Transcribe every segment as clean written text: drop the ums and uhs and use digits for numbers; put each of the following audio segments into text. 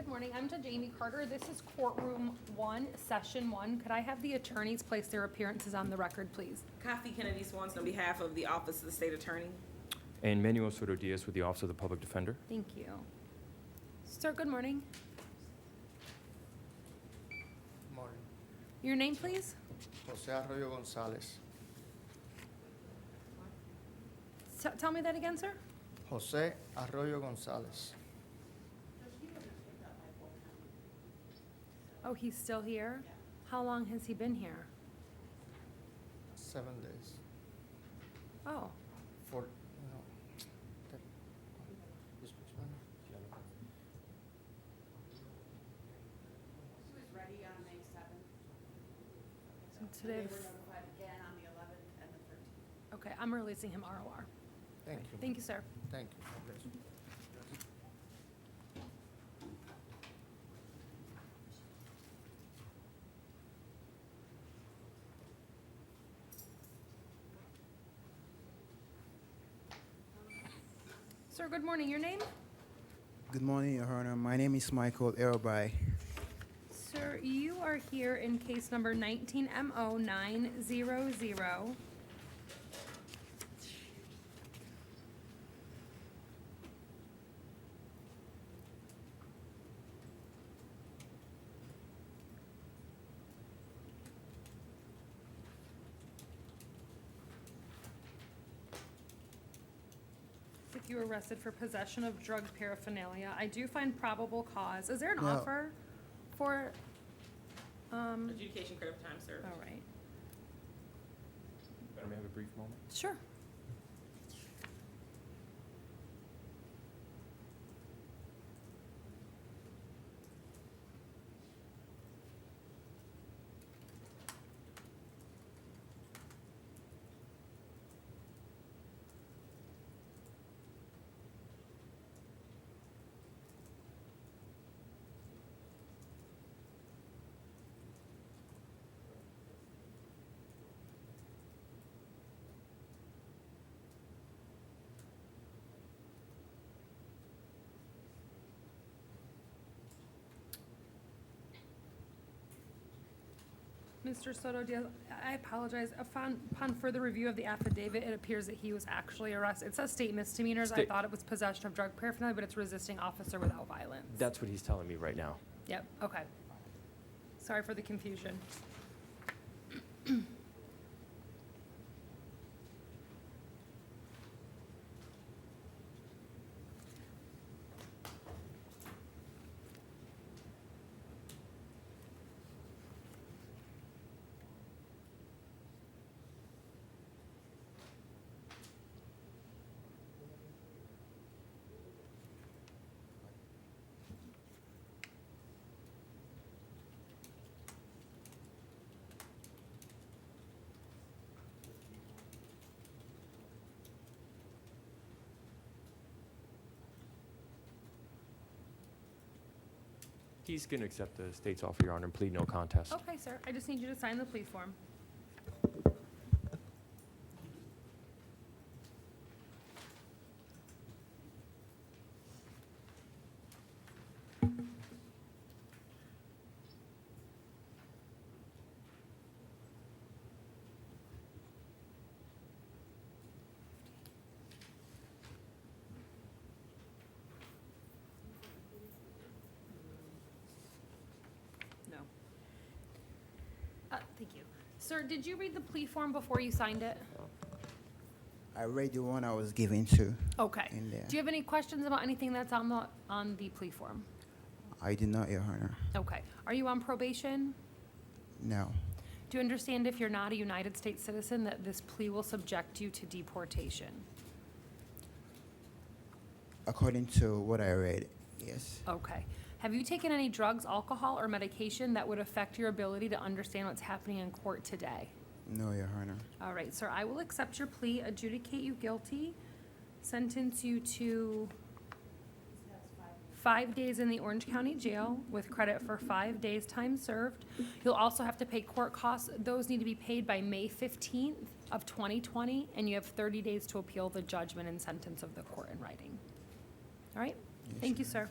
good morning. I'm Judge Amy Carter. This is courtroom 1, session 1. Could I have the attorneys place their appearances on the record, please? Kathy Kennedy Swanson on behalf of the Office of the State Attorney. And Manuel Soto Diaz with the Office of the Public Defender. Thank you. Sir, good morning. Morning. Your name, please? Jose Arroyo Gonzalez. Tell me that again, sir. Jose Arroyo Gonzalez. Oh, he's still here? How long has he been here? 7 days. Oh, For, that, you speak Spanish? He was ready on May 7th. so today, They were notified again on the 11th and the 13th. okay, I'm releasing him ROR. Thank you. Thank you, sir. Thank you. God bless you. Sir, good morning. Your name? Good morning, Your Honor. My name is Michael Erabai. Sir, you are here in case number 19MO900. If you were arrested for possession of drug paraphernalia, I do find probable cause. Is there an No. offer for, Adjudication credit of time served. all right. May I have a brief moment? Sure. Mr. Soto Diaz, I apologize. Upon further review of the affidavit, it appears that he was actually arrested. It says state misdemeanors. I State- thought it was possession of drug paraphernalia, but it's resisting officer without violence. That's what he's telling me right now. Yep, okay. Sorry for the confusion. He's going to accept the state's offer, Your Honor, and plead no contest. Okay, sir, I just need you to sign the plea form. No. Thank you. Sir, did you read the plea form before you signed it? I read the one I was given to Okay. in there. Do you have any questions about anything that's on the plea form? I did not, Your Honor. Okay. Are you on probation? No. Do you understand if you're not a United States citizen that this plea will subject you to deportation? According to what I read, yes. Okay. Have you taken any drugs, alcohol, or medication that would affect your ability to understand what's happening in court today? No, Your Honor. All right, sir, I will accept your plea, adjudicate you guilty, sentence you to 5 days in the Orange County Jail with credit for 5 days time served. You'll also have to pay court costs. Those need to be paid by May 15th of 2020, and you have 30 days to appeal the judgment and sentence of the court in writing. All right? Yes, Thank you, Your sir.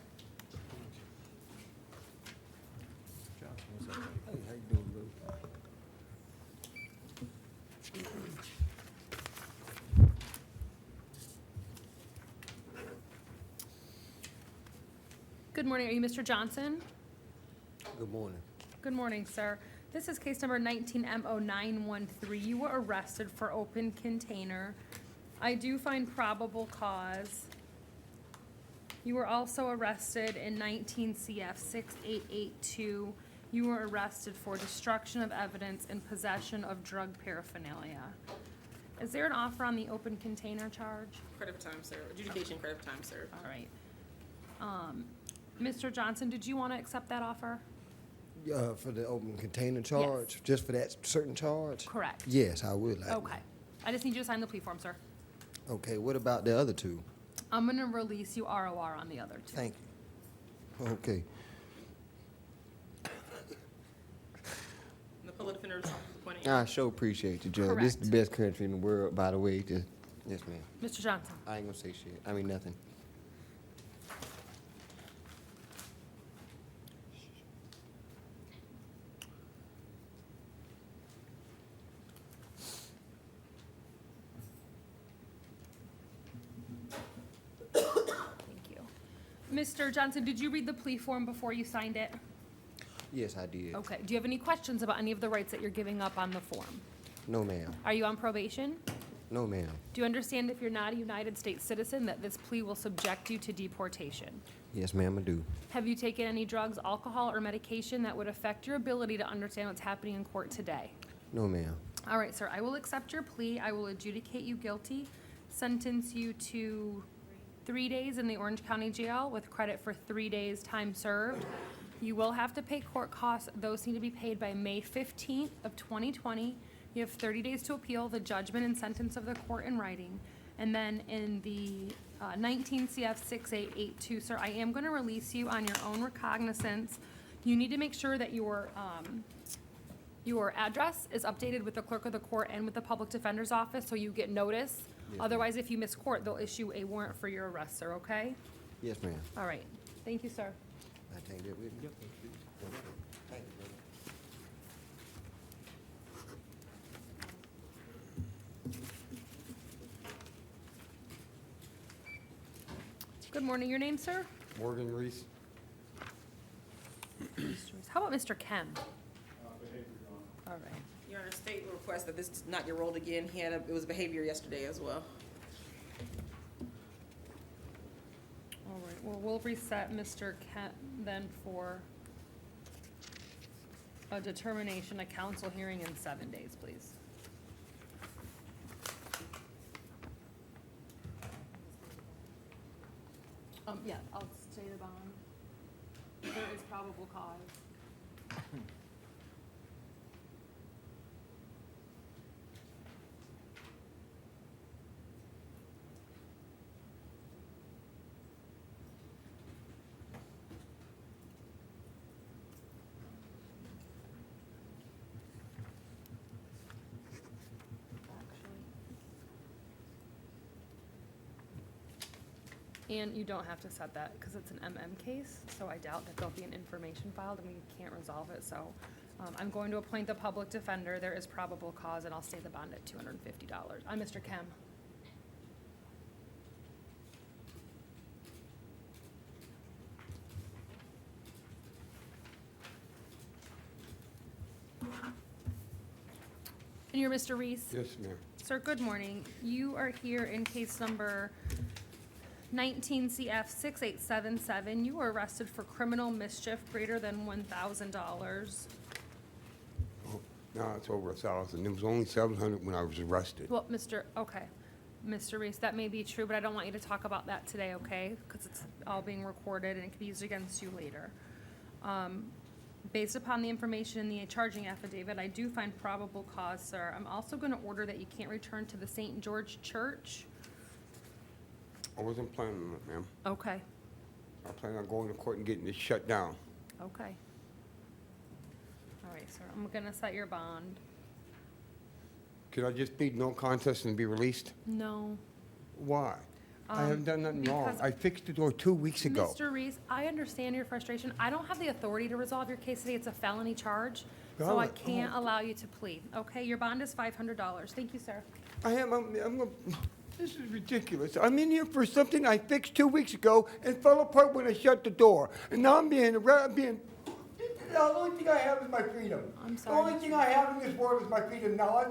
Good morning. Are you Mr. Johnson? Good morning. Good morning, sir. This is case number 19M0913. You were arrested for open container. I do find probable cause. You were also arrested in 19 CF 6882. You were arrested for destruction of evidence and possession of drug paraphernalia. Is there an offer on the open container charge? Credit for time served, adjudication credit for time served. All right. Mr. Johnson, did you want to accept that offer? For the open container charge, just for that certain charge? Correct. Yes, I would like. Okay. I just need you to sign the plea form, sir. Okay, what about the other two? I'm going to release you ROR on the other two. Thank you. Okay. The public defender's office appointing. I sure appreciate you, Judge. This is the Correct. best country in the world, by the way. Just, yes, ma'am. Mr. Johnson. I ain't gonna say shit. I mean, nothing. Thank you. Mr. Johnson, did you read the plea form before you signed it? Yes, I did. Okay. Do you have any questions about any of the rights that you're giving up on the form? No, ma'am. Are you on probation? No, ma'am. Do you understand if you're not a United States citizen that this plea will subject you to deportation? Yes, ma'am, I do. Have you taken any drugs, alcohol, or medication that would affect your ability to understand what's happening in court today? No, ma'am. All right, sir, I will accept your plea. I will adjudicate you guilty, sentence you to 3 days in the Orange County Jail with credit for 3 days time served. You will have to pay court costs. Those need to be paid by May 15th of 2020. You have 30 days to appeal the judgment and sentence of the court in writing. And then in the 19 CF 6882, sir, I am going to release you on your own recognizance. You need to make sure that your address is updated with the clerk of the court and with the public defender's office so you get notice. ma'am. Otherwise, if you miss court, they'll issue a warrant for your arrest, sir, okay? Yes, ma'am. All right. Thank you, sir. I take that with me? Yep. Thank you, brother. Good morning. Your name, sir? Morgan Reese. Mr. Reese. How about Mr. Kem? All right. Your Honor, state will request that this is not get rolled again. It was behavior yesterday as well. All right. Well, we'll reset Mr. Kem then for a determination, a council hearing in 7 days, please. Yeah, I'll stay the bond. There is probable cause. And you don't have to set that because it's an MM case, so I doubt that there'll be an information filed and we can't resolve it. So I'm going to appoint the public defender. There is probable cause and I'll stay the bond at $250. I'm Mr. Kem. And you're Mr. Reese? Yes, ma'am. Sir, good morning. You are here in case number 19 CF 6877. You were arrested for criminal mischief greater than $1,000. No, it's over 1,000. It was only 700 when I was arrested. Well, okay. Mr. Reese, that may be true, but I don't want you to talk about that today, okay? Because it's all being recorded and it can be used against you later. Based upon the information in the charging affidavit, I do find probable cause, sir. I'm also going to order that you can't return to the St. George Church. I wasn't planning on it, ma'am. Okay, I planned on going to court and getting this shut down. okay. All right, sir, I'm going to set your bond. Could I just plead no contest and be released? No. Why? I haven't done nothing wrong. because- I fixed the door 2 weeks ago. Mr. Reese, I understand your frustration. I don't have the authority to resolve your case today. It's a felony charge, so I Valid. can't allow you to plead, okay? Your bond is $500. Thank you, sir. I'm gonna, This is ridiculous. I'm in here for something I fixed 2 weeks ago and fell apart when I shut the door. And now I'm being, the only thing I have is my freedom. I'm The sorry. only thing I have in this world is my freedom. Now,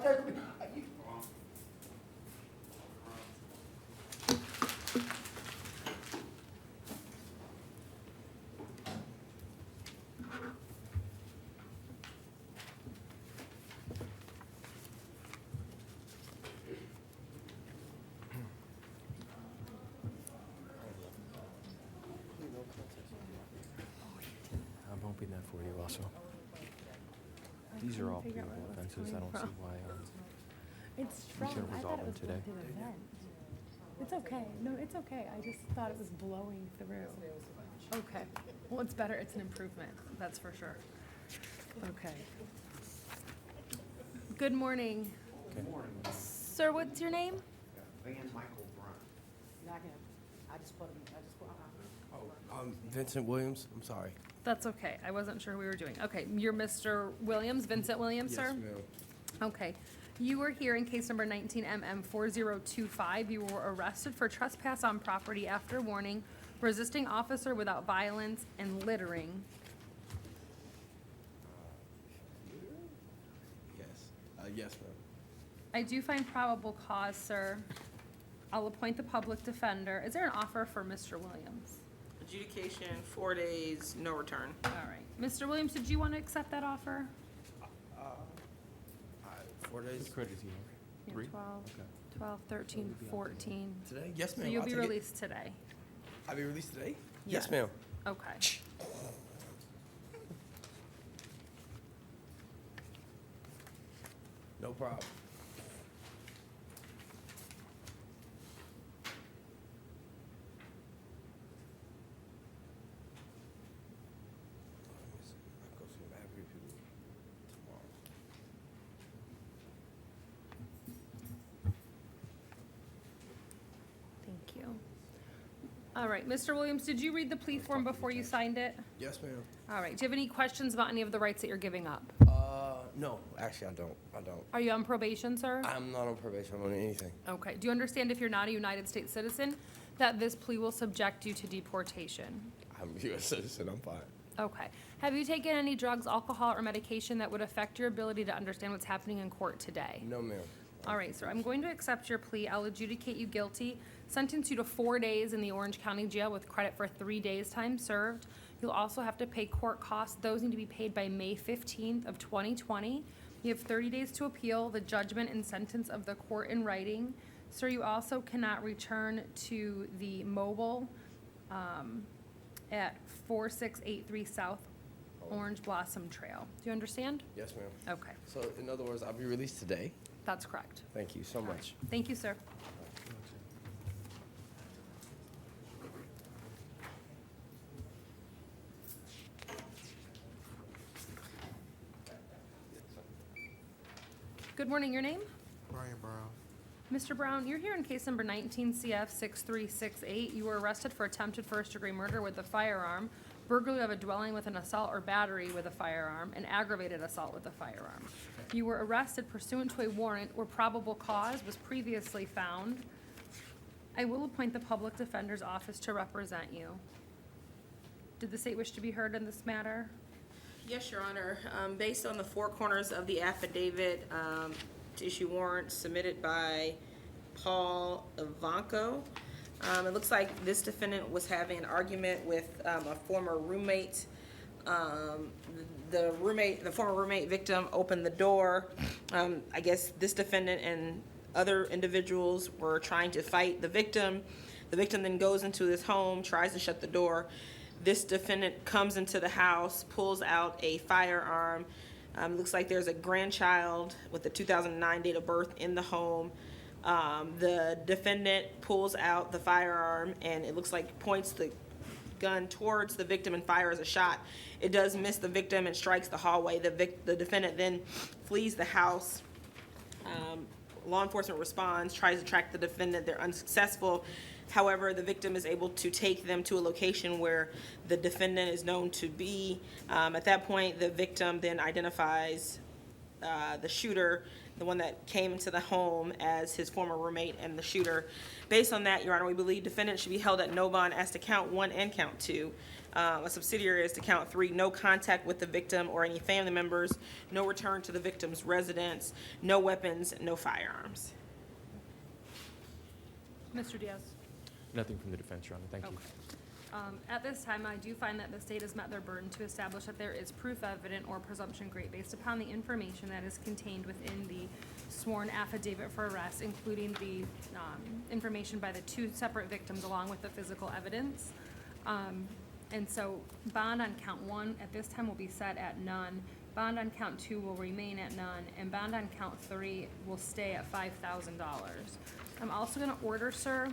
I'm hoping that for you also. These are all figure out pleadable where that's offenses. I coming don't see from. why, It's We strong. should I thought resolve it them was today. going through the vent. It's okay. No, it's okay. I just thought it was blowing through. Okay. Well, it's better. It's an improvement. That's for sure. Okay. Good morning. Okay. Sir, what's your name? Not him. I just put him. Vincent Williams. I'm sorry. That's okay. I wasn't sure we were doing. Okay, you're Mr. Williams, Vincent Williams, sir? Okay. You were here in case number 19MM4025. You were arrested for trespass on property after warning, resisting officer without violence, and littering. Yes. Yes, ma'am. I do find probable cause, sir. I'll appoint the public defender. Is there an offer for Mr. Williams? Adjudication, 4 days, no return. All right. Mr. Williams, did you want to accept that offer? 4 days. What credit is he on? Yeah, 3? 12, Okay. 12, 13, 14. Today? Yes, So ma'am. you'll I'll be take it. released today? I'll be released today? Yes. Yes, ma'am. Okay. No problem. I'll go see every people tomorrow. Thank you. All right, Mr. Williams, did you read the plea form before you signed it? Yes, ma'am. All right, do you have any questions about any of the rights that you're giving up? No, actually, I don't. I don't. Are you on probation, sir? I'm not on probation. I'm on anything. Okay, do you understand if you're not a United States citizen, that this plea will subject you to deportation? I'm a U.S. citizen. I'm fine. Okay. Have you taken any drugs, alcohol, or medication that would affect your ability to understand what's happening in court today? No, ma'am. All right, sir, I'm going to accept your plea. I'll adjudicate you guilty, sentence you to 4 days in the Orange County Jail with credit for 3 days' time served. You'll also have to pay court costs. Those need to be paid by May 15th of 2020. You have 30 days to appeal the judgment and sentence of the court in writing. Sir, you also cannot return to the mobile at 4683 South Orange Blossom Trail. Do you understand? Yes, ma'am. Okay, So, in other words, I'll be released today. that's correct. Thank you so All right. much. Thank you, sir. Good morning, your name? Brian Brown. Mr. Brown, you're here in case number 19 CF 6368. You were arrested for attempted first-degree murder with a firearm, burglary of a dwelling with an assault or battery with a firearm, and aggravated assault with a firearm. You were arrested pursuant to a warrant where probable cause was previously found. I will appoint the public defender's office to represent you. Did the state wish to be heard in this matter? Yes, Your Honor. Based on the four corners of the affidavit, to issue warrants submitted by Paul Ivanko, it looks like this defendant was having an argument with a former roommate. The former roommate victim opened the door. I guess this defendant and other individuals were trying to fight the victim. The victim then goes into his home, tries to shut the door. This defendant comes into the house, pulls out a firearm. Looks like there's a grandchild with the 2009 date of birth in the home. The defendant pulls out the firearm and it looks like points the gun towards the victim and fires a shot. It does miss the victim and strikes the hallway. The defendant then flees the house. Law enforcement responds, tries to track the defendant. They're unsuccessful. However, the victim is able to take them to a location where the defendant is known to be. At that point, the victim then identifies the shooter, the one that came into the home as his former roommate and the shooter. Based on that, Your Honor, we believe defendant should be held at no bond as to count 1 and count 2. A subsidiary is to count 3, no contact with the victim or any family members, no return to the victim's residence, no weapons, no firearms. Mr. Diaz? Nothing from the defense, Your Honor. Thank you. Okay. At this time, I do find that the state has met their burden to establish that there is proof evident or presumption great based upon the information that is contained within the sworn affidavit for arrest, including the information by the 2 separate victims along with the physical evidence. And so bond on count 1 at this time will be set at none. Bond on count 2 will remain at none, and bond on count 3 will stay at $5,000. I'm also gonna order, sir,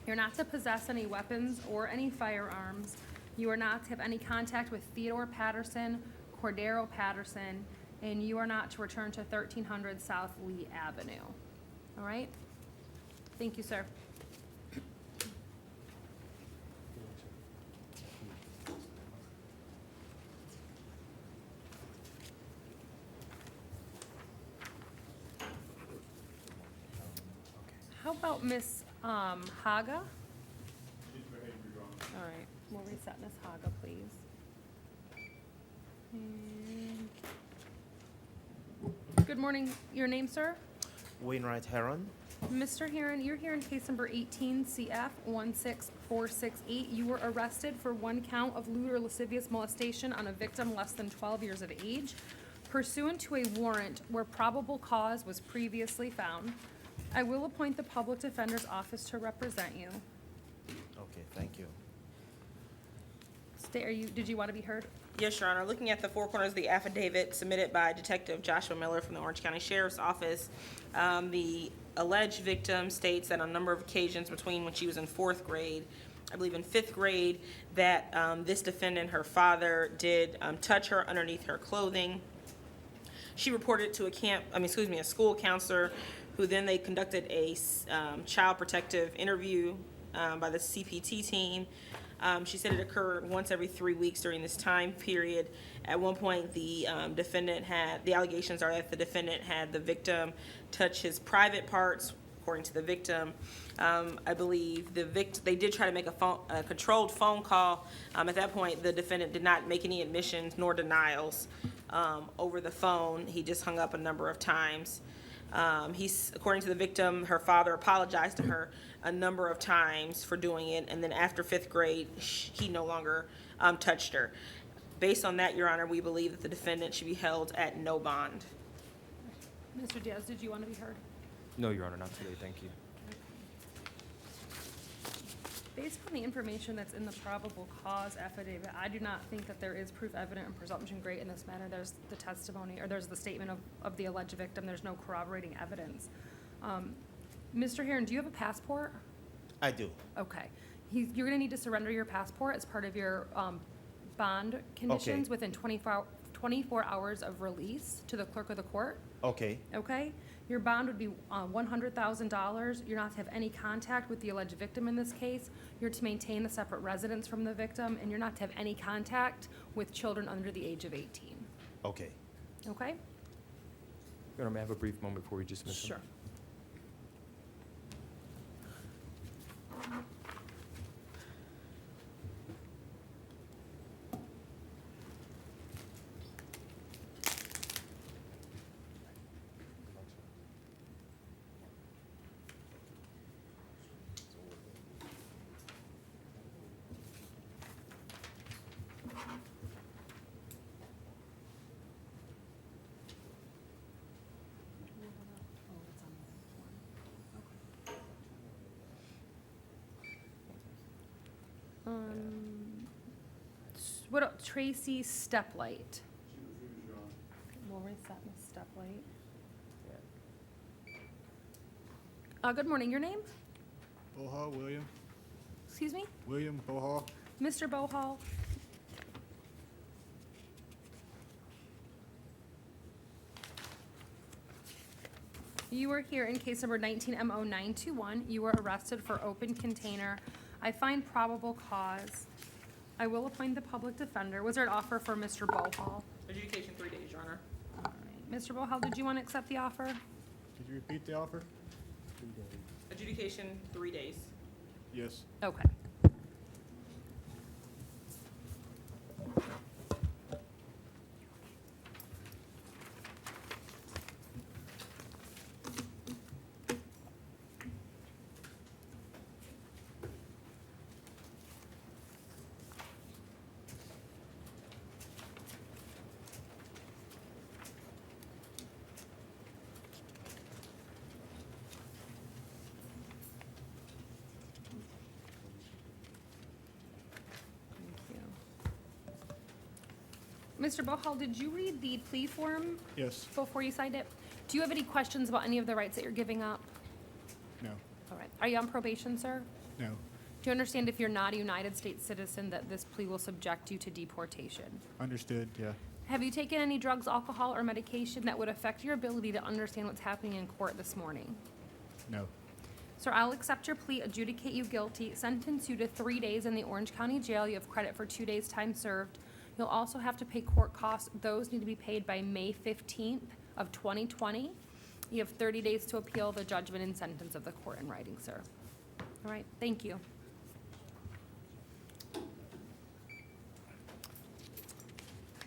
you're not to possess any weapons or any firearms. You are not to have any contact with Theodore Patterson, Cordero Patterson, and you are not to return to 1300 South Lee Avenue. All right? Thank you, sir. How about Miss Haga? All right, we'll reset Miss Haga, please. And- Good morning. Your name, sir? Wainwright Heron. Mr. Heron, you're here in case number 18 CF 16468. You were arrested for 1 count of lewd or lascivious molestation on a victim less than 12 years of age, pursuant to a warrant where probable cause was previously found. I will appoint the public defender's office to represent you. Okay, thank you. Did you want to be heard? Yes, Your Honor. Looking at the 4 corners of the affidavit submitted by Detective Joshua Miller from the Orange County Sheriff's Office, the alleged victim states that on a number of occasions between when she was in 4th grade, I believe in 5th grade, that this defendant, her father, did touch her underneath her clothing. She reported to a school counselor, who then they conducted a child protective interview by the CPT team. She said it occurred once every 3 weeks during this time period. At one point, the allegations are that the defendant had the victim touch his private parts, according to the victim. I believe they did try to make a controlled phone call. At that point, the defendant did not make any admissions nor denials over the phone. He just hung up a number of times. According to the victim, her father apologized to her a number of times for doing it, and then after 5th grade, he no longer touched her. Based on that, Your Honor, we believe that the defendant should be held at no bond. Mr. Diaz, did you want to be heard? No, Your Honor, not today. Thank you. Based on the information that's in the probable cause affidavit, I do not think that there is proof evident and presumption great in this matter. There's the testimony, or there's the statement of the alleged victim. There's no corroborating evidence. Mr. Heron, do you have a passport? I do. Okay. You're gonna need to surrender your passport as part of your bond conditions within 24 hours of release to the clerk of the court. Okay, Okay? Your bond would be $100,000. You're not to have any contact with the alleged victim in this case. You're to maintain a separate residence from the victim, and you're not to have any contact with children under the age of 18. okay. Okay? Your Honor, may I have a brief moment before we dismiss him? Sure. Tracy Steplight. We'll reset Ms. Steplight. Good morning, your name? Bohal, William. Excuse me? William Bohal. Mr. Bohal? You were here in case number 19MO921. You were arrested for open container. I find probable cause. I will appoint the public defender. Was there an offer for Mr. Bohal? Adjudication 3 days, Your Honor. All right. Mr. Bohal, did you want to accept the offer? Could you repeat the offer? Adjudication, 3 days. Yes. Okay. Thank you. Mr. Bohal, did you read the plea form Yes. before you signed it? Do you have any questions about any of the rights that you're giving up? No. All right. Are you on probation, sir? No. Do you understand if you're not a United States citizen that this plea will subject you to deportation? Understood. Yeah. Have you taken any drugs, alcohol, or medication that would affect your ability to understand what's happening in court this morning? No. Sir, I'll accept your plea, adjudicate you guilty, sentence you to 3 days in the Orange County Jail. You have credit for 2 days' time served. You'll also have to pay court costs. Those need to be paid by May 15th of 2020. You have 30 days to appeal the judgment and sentence of the court in writing, sir. All right, thank you.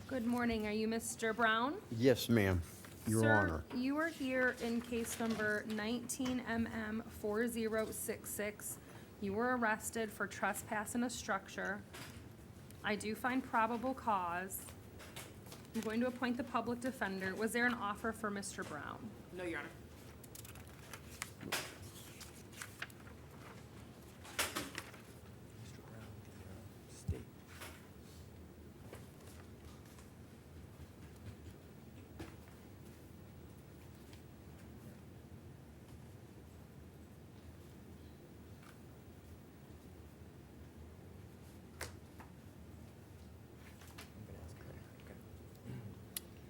Good morning. Are you Mr. Brown? Yes, ma'am, Your Honor. Sir, you are here in case number 19MM4066. You were arrested for trespass in a structure. I do find probable cause. I'm going to appoint the public defender. Was there an offer for Mr. Brown? No, Your Honor. Mr. Brown, state. I'm gonna ask her. Okay. I'm gonna take a look at something. Okay.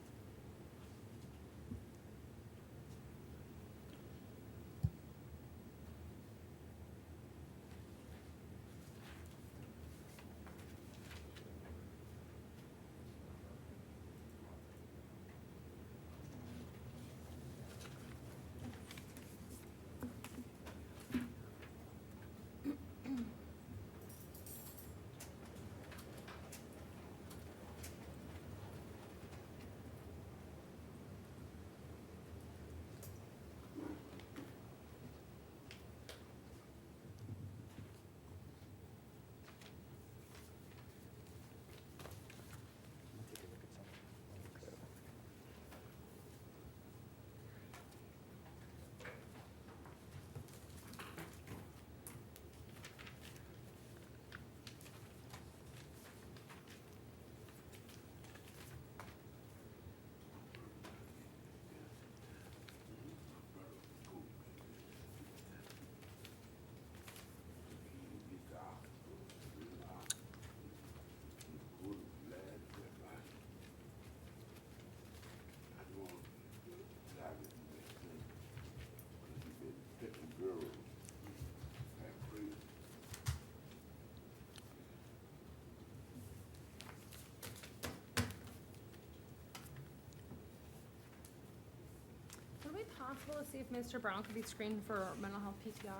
Would it be possible to see if Mr. Brown could be screened for mental health PTR?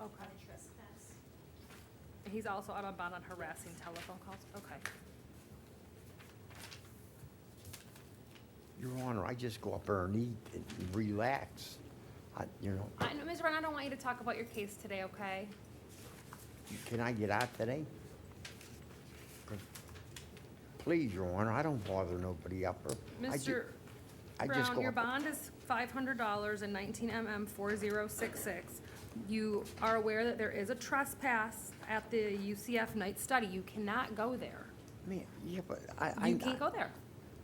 Okay. He's also out on bond on harassing telephone calls? Okay. Your Honor, I just go up there and eat and relax. You know, I know, Ms. Brown, I don't want you to talk about your case today, okay? can I get out today? 'Cause- Please, Your Honor, I don't bother nobody up there. Mr. I just Brown, go your up- bond is $500 in 19MM4066. You are aware that there is a trespass at the UCF night study. You cannot go there. Man, yeah, but I. You can't go there.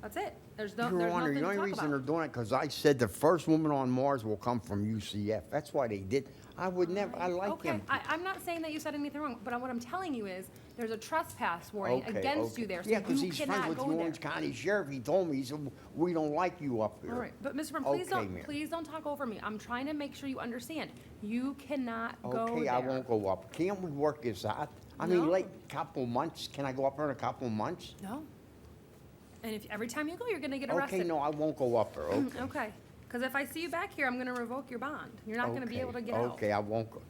That's it. There's Your there's Honor, nothing the to only talk reason they're about. doing it, because I said the first woman on Mars will come from UCF. That's why they did. I would never, I like Okay, him. I'm not saying that you said anything wrong, but what I'm telling you is, there's a trespass warning Okay, against you okay. there, so Yeah, because you he's friends cannot with the go there. Orange County Sheriff. He told me, he said, we don't like you up here. All right, but Mr. Brown, please Okay, ma'am. please don't talk over me. I'm trying to make sure you understand. You cannot go there. Okay, I won't go up. Can't we work this out? I mean, No. like, couple months, can I go up there in a couple months? No. And if, every time you go, you're gonna get arrested. Okay, no, I won't go up there, okay? Okay, because if I see you back here, I'm gonna revoke your bond. You're not gonna be Okay, able to get out. Okay, I won't go.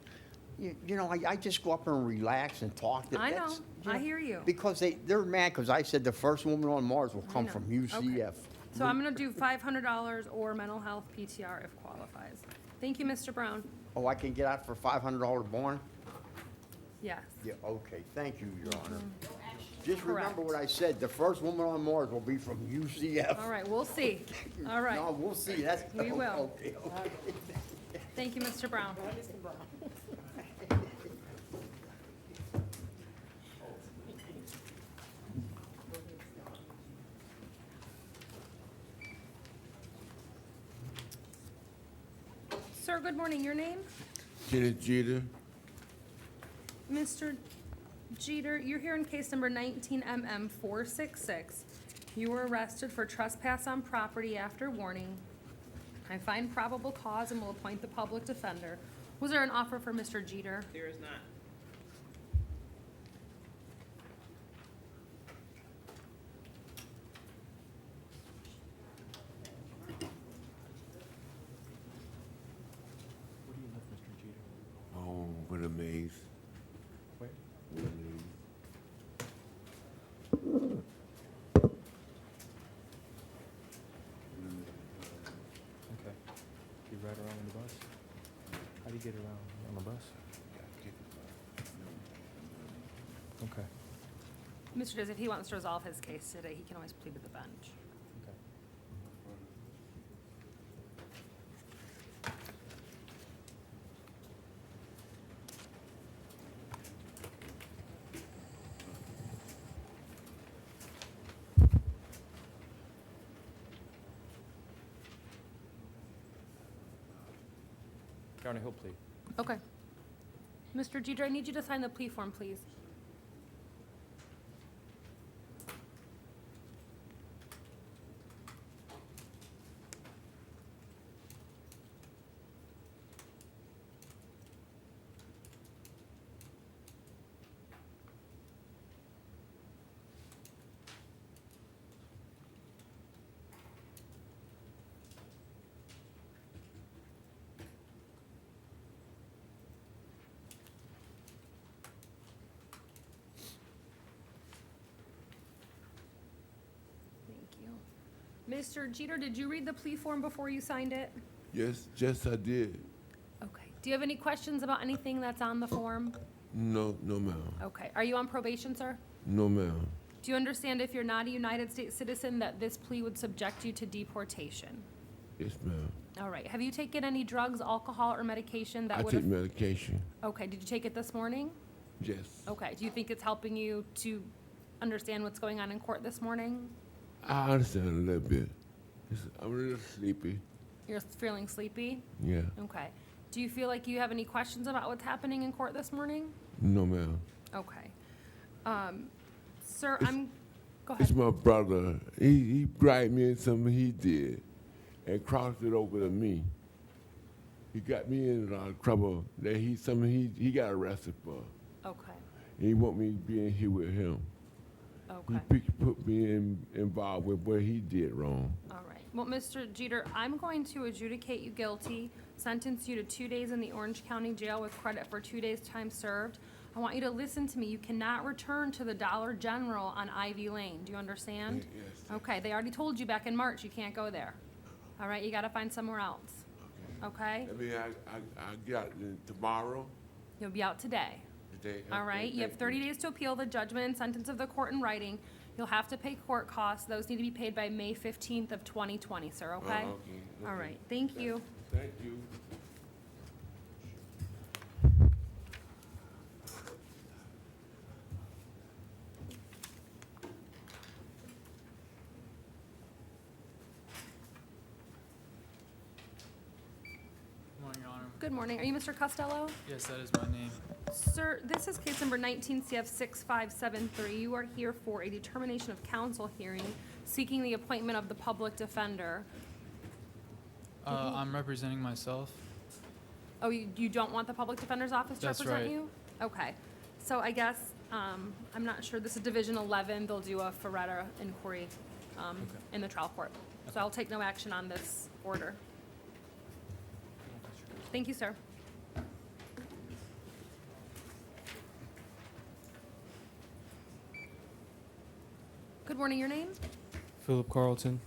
You know, I just go up there and relax and talk. I know. That's- I hear you. Because they're mad because I said the first woman on Mars will I come know. from Okay. UCF. So I'm gonna do $500 or mental health PTR if qualifies. Thank you, Mr. Brown. Oh, I can get out for $500 bond? Yes. Yeah, okay, thank you, Your Honor. Mm-hmm. Just remember Correct. what I said, the first woman on Mars will be from UCF. All right, we'll see. All right. No, we'll see, that's. We will. Okay, okay. Thank you, Mr. Brown. Sir, good morning. Your name? Kenneth Jeter. Mr. Jeter, you're here in case number 19MM466. You were arrested for trespass on property after warning. I find probable cause and will appoint the public defender. Was there an offer for Mr. Jeter? There is not. Where do you live, Mr. Jeter? Oh, what a maze. Where? What a maze. Okay. You ride around on the bus? How do you get around on the bus? Okay. Mr. Diz, if he wants to resolve his case today, he can always plead to the bench. Okay. Your Honor, he'll plead. Okay. Mr. Jeter, I need you to sign the plea form, please. Thank you. Mr. Jeter, did you read the plea form before you signed it? Yes, I did. Okay. Do you have any questions about anything that's on the form? No, ma'am. Okay. Are you on probation, sir? No, ma'am. Do you understand if you're not a United States citizen that this plea would subject you to deportation? Yes, ma'am. All right. Have you taken any drugs, alcohol, or medication that I would take have? medication. Okay. Did you take it this morning? Yes. Okay. Do you think it's helping you to understand what's going on in court this morning? I understand a little bit. I'm a little sleepy. You're feeling sleepy? Yeah. Okay. Do you feel like you have any questions about what's happening in court this morning? No, ma'am. Okay. Sir, go It's ahead. my brother. He bragged me in something he did and crossed it over to me. He got me in a lot of trouble that he got arrested for. Okay. And he want me to be in here with him. Okay. He put me involved with what he did wrong. All right. Well, Mr. Jeter, I'm going to adjudicate you guilty, sentence you to 2 days in the Orange County Jail with credit for 2 days' time served. I want you to listen to me. You cannot return to the Dollar General on Ivy Lane. Do you understand? Yes. Okay. They already told you back in March you can't go there. All right. You got to find somewhere else. Okay? I mean, I got it tomorrow, You'll be out today. today. All right, you have 30 days to appeal the judgment and sentence of the court in writing. You'll have to pay court costs. Those need to be paid by May 15th of 2020, sir, okay? All right, thank you. Thank you. Morning, Your Honor. Good morning. Are you Mr. Costello? Yes, that is my name. Sir, this is case number 19 CF 6573. You are here for a determination of counsel hearing seeking the appointment of the public defender. I'm representing myself. Oh, you don't want the public defender's office to That's represent right. you? Okay. So I guess, I'm not sure. This is Division 11. They'll do a Ferretta inquiry in the trial court. So I'll take no action on this order. Thank you, sir. Good morning, your name? Philip Carlton.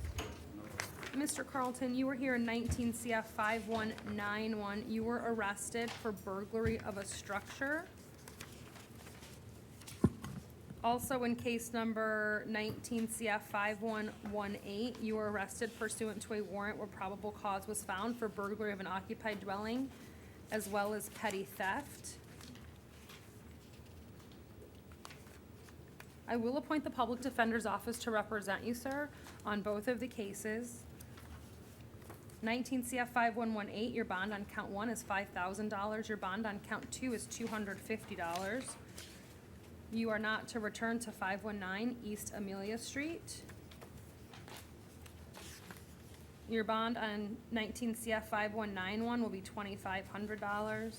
Mr. Carlton, you were here in 19 CF 5191. You were arrested for burglary of a structure. Also, in case number 19 CF 5118, you were arrested pursuant to a warrant where probable cause was found for burglary of an occupied dwelling, as well as petty theft. I will appoint the Public Defender's Office to represent you, sir, on both of the cases. 19 CF 5118, your bond on count 1 is $5,000. Your bond on count 2 is $250. You are not to return to 519 East Amelia Street. Your bond on 19 CF 5191 will be $2,500.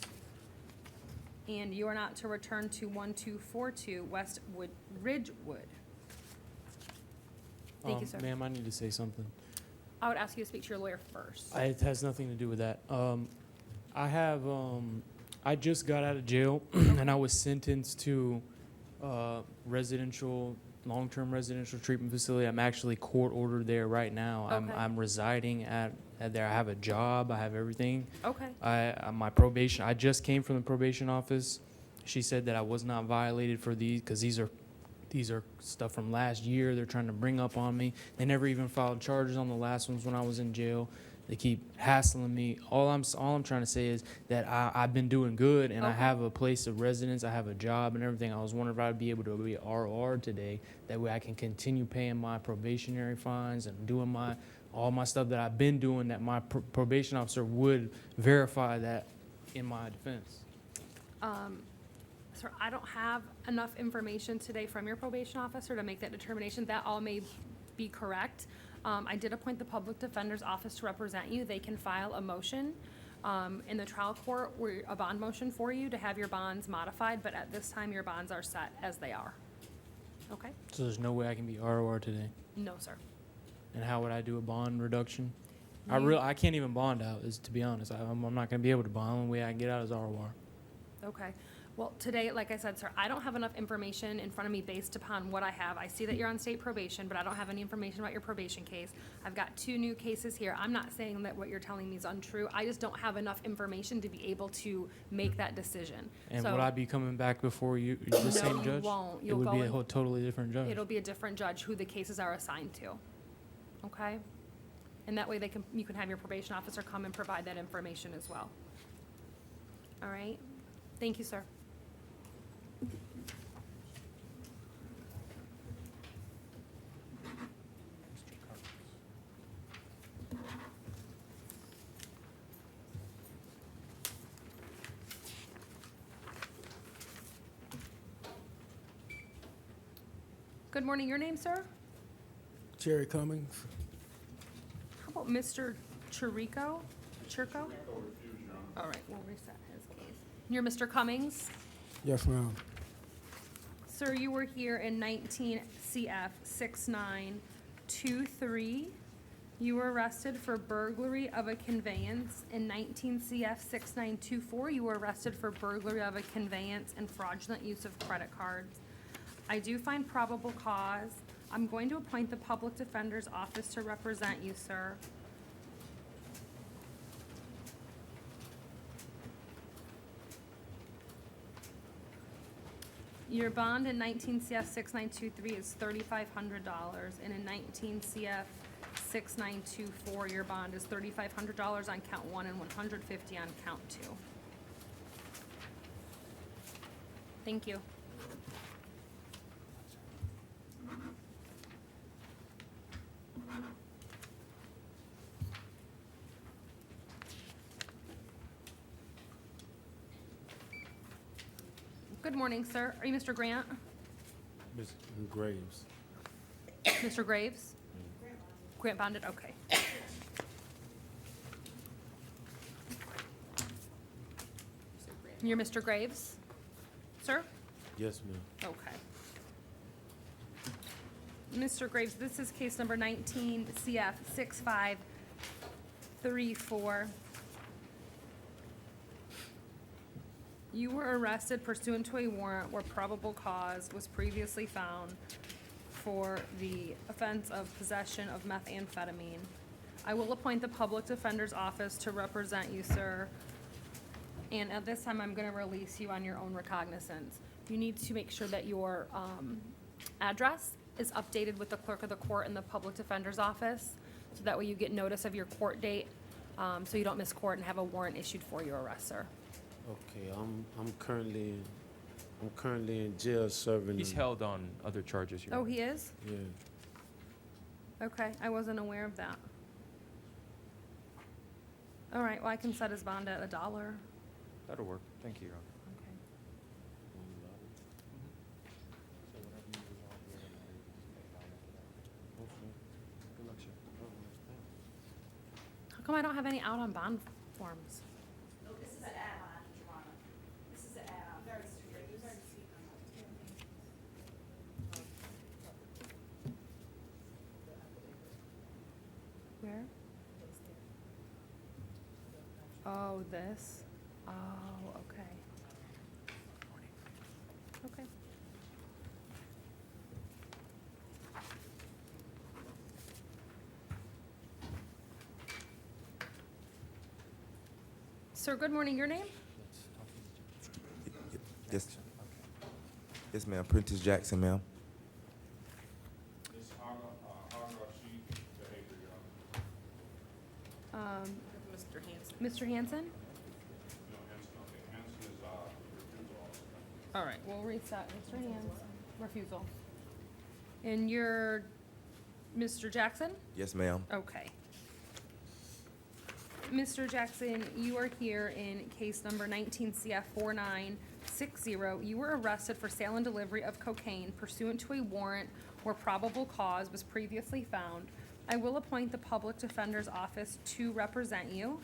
And you are not to return to 1242 West Ridgewood. Thank you, sir. Ma'am, I need to say something. I would ask you to speak to your lawyer first. It has nothing to do with that. I just got out of jail and I was sentenced to long-term residential treatment facility. I'm actually court ordered there right now. Okay. I'm residing at there. I have a job. I have everything. Okay. My probation. I just came from the probation office. She said that I was not violated for these because these are stuff from last year. They're trying to bring up on me. They never even filed charges on the last ones when I was in jail. They keep hassling me. All I'm trying to say is that I've been doing good and I Okay. have a place of residence. I have a job and everything. I was wondering if I'd be able to be RR today. That way I can continue paying my probationary fines and doing all my stuff that I've been doing, that my probation officer would verify that in my defense. Sir, I don't have enough information today from your probation officer to make that determination. That all may be correct. I did appoint the Public Defender's Office to represent you. They can file a motion in the trial court, a bond motion for you to have your bonds modified, but at this time, your bonds are set as they are. Okay? So there's no way I can be ROR today. No, sir. And how would I do a bond reduction? You- I can't even bond out, to be honest. I'm not going to be able to bond. The only way I can get out is ROR. Okay. Well, today, like I said, sir, I don't have enough information in front of me based upon what I have. I see that you're on state probation, but I don't have any information about your probation case. I've got 2 new cases here. I'm not saying that what you're telling me is untrue. I just don't have enough information to be able to make that decision. And So would I be coming back before you, the same you judge? won't. It You'll would go be a in- whole totally different judge. It'll be a different judge who the cases are assigned to. Okay? And that way you can have your probation officer come and provide that information as well. All right? Thank you, sir. Good morning. Your name, sir? Jerry Cummings. How about Mr. Chirico? Chirco? All right, we'll reset his case. You're Mr. Cummings? Yes, ma'am. Sir, you were here in 19 CF 6923. You were arrested for burglary of a conveyance. In 19 CF 6924, you were arrested for burglary of a conveyance and fraudulent use of credit cards. I do find probable cause. I'm going to appoint the Public Defender's Office to represent you, sir. Your bond in 19 CF 6923 is $3,500, and in 19 CF 6924, your bond is $3,500 on count 1 and $150 on count 2. Thank you. Good morning, sir. Are you Mr. Grant? Ms. Graves. Mr. Graves? Grant bonded, okay. You're Mr. Graves? Sir? Yes, ma'am. Okay. Mr. Graves, this is case number 19 CF 6534. You were arrested pursuant to a warrant where probable cause was previously found for the offense of possession of methamphetamine. I will appoint the public defender's office to represent you, sir. And at this time, I'm gonna release you on your own recognizance. You need to make sure that your, address is updated with the clerk of the court and the public defender's office, so that way you get notice of your court date, so you don't miss court and have a warrant issued for your arrest, sir. Okay, I'm currently in jail serving. He's held on other charges, Your Oh, Honor. he is? Yeah. Okay, I wasn't aware of that. All right, well, I can set his bond at $1. That'll work. Thank you, Your Honor. Okay. How come I don't have any out on bond forms? This is an add-on, Your Honor. This is an add-on. Very strict. You've already seen them. Where? Oh, this? Oh, okay. Okay. Sir, good morning. Your name? Yes. Yes, ma'am. Prentice Jackson, ma'am. Mr. Hanson. Mr. Hanson? All right, we'll reset. Mr. Hanson, refusal. And you're Mr. Jackson? Yes, ma'am. Okay. Mr. Jackson, you are here in case number 19 CF 4960. You were arrested for sale and delivery of cocaine pursuant to a warrant where probable cause was previously found. I will appoint the public defender's office to represent you.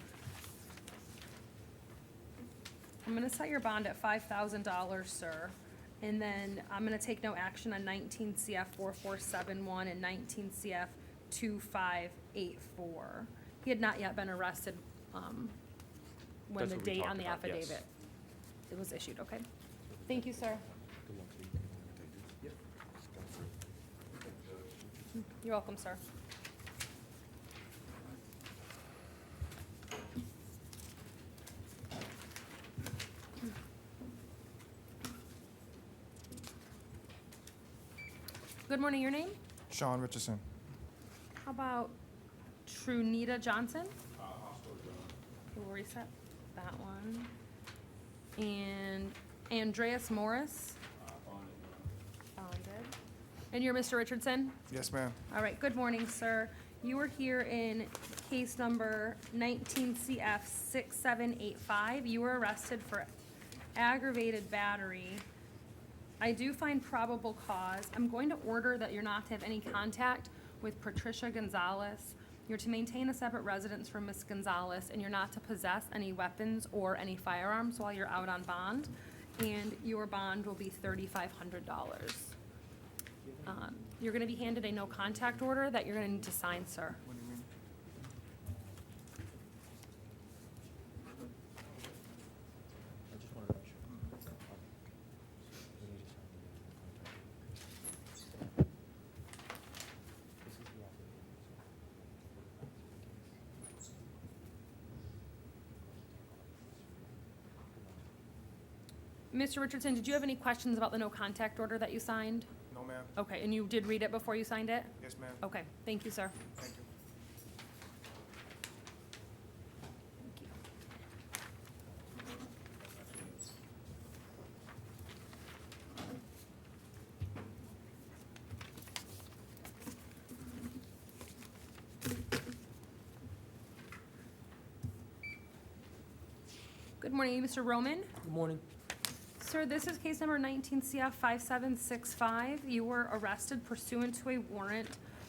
I'm gonna set your bond at $5,000, sir. And then I'm gonna take no action on 19 CF 4471 and 19 CF 2584. He had not yet been arrested, when That's the what we date talked on the about, yes. affidavit it was issued, okay? Thank you, sir. You're welcome, sir. Good morning, your name? Sean Richardson. How about Trunita Johnson? We'll reset that one. And Andreas Morris? Bonded. And you're Mr. Richardson? Yes, ma'am. All right, good morning, sir. You were here in case number 19 CF 6785. You were arrested for aggravated battery. I do find probable cause. I'm going to order that you're not to have any contact with Patricia Gonzalez. You're to maintain a separate residence from Ms. Gonzalez, and you're not to possess any weapons or any firearms while you're out on bond. And your bond will be $3,500. You're gonna be handed a no contact order that you're gonna need to sign, sir. What do you mean? Mr. Richardson, did you have any questions about the no contact order that you signed? No, ma'am. Okay, and you did read it before you signed it? Yes, ma'am. Okay, thank you, sir. Thank you. Good morning, Mr. Roman. Good morning. Sir, this is case number 19 CF 5765. You were arrested pursuant to a warrant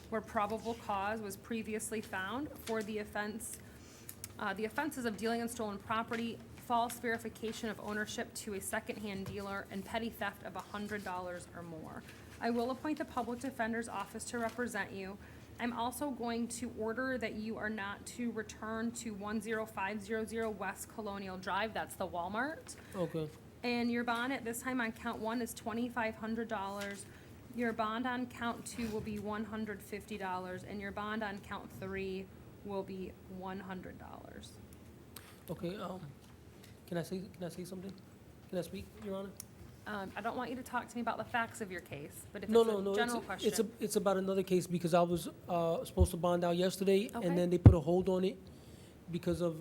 where probable cause was previously found for the offenses of dealing in stolen property, false verification of ownership to a secondhand dealer, and petty theft of $100 or more. I will appoint the public defender's office to represent you. I'm also going to order that you are not to return to 10500 West Colonial Drive, that's the Walmart. Okay. And your bond at this time on count one is $2,500. Your bond on count two will be $150, and your bond on count three will be $100. Okay, can I say something? Can I speak, Your Honor? I don't want you to talk to me about the facts of your case, but if No, it's no, a no, general question. it's about another case because I was, supposed to bond out yesterday, Okay. and then they put a hold on it because of,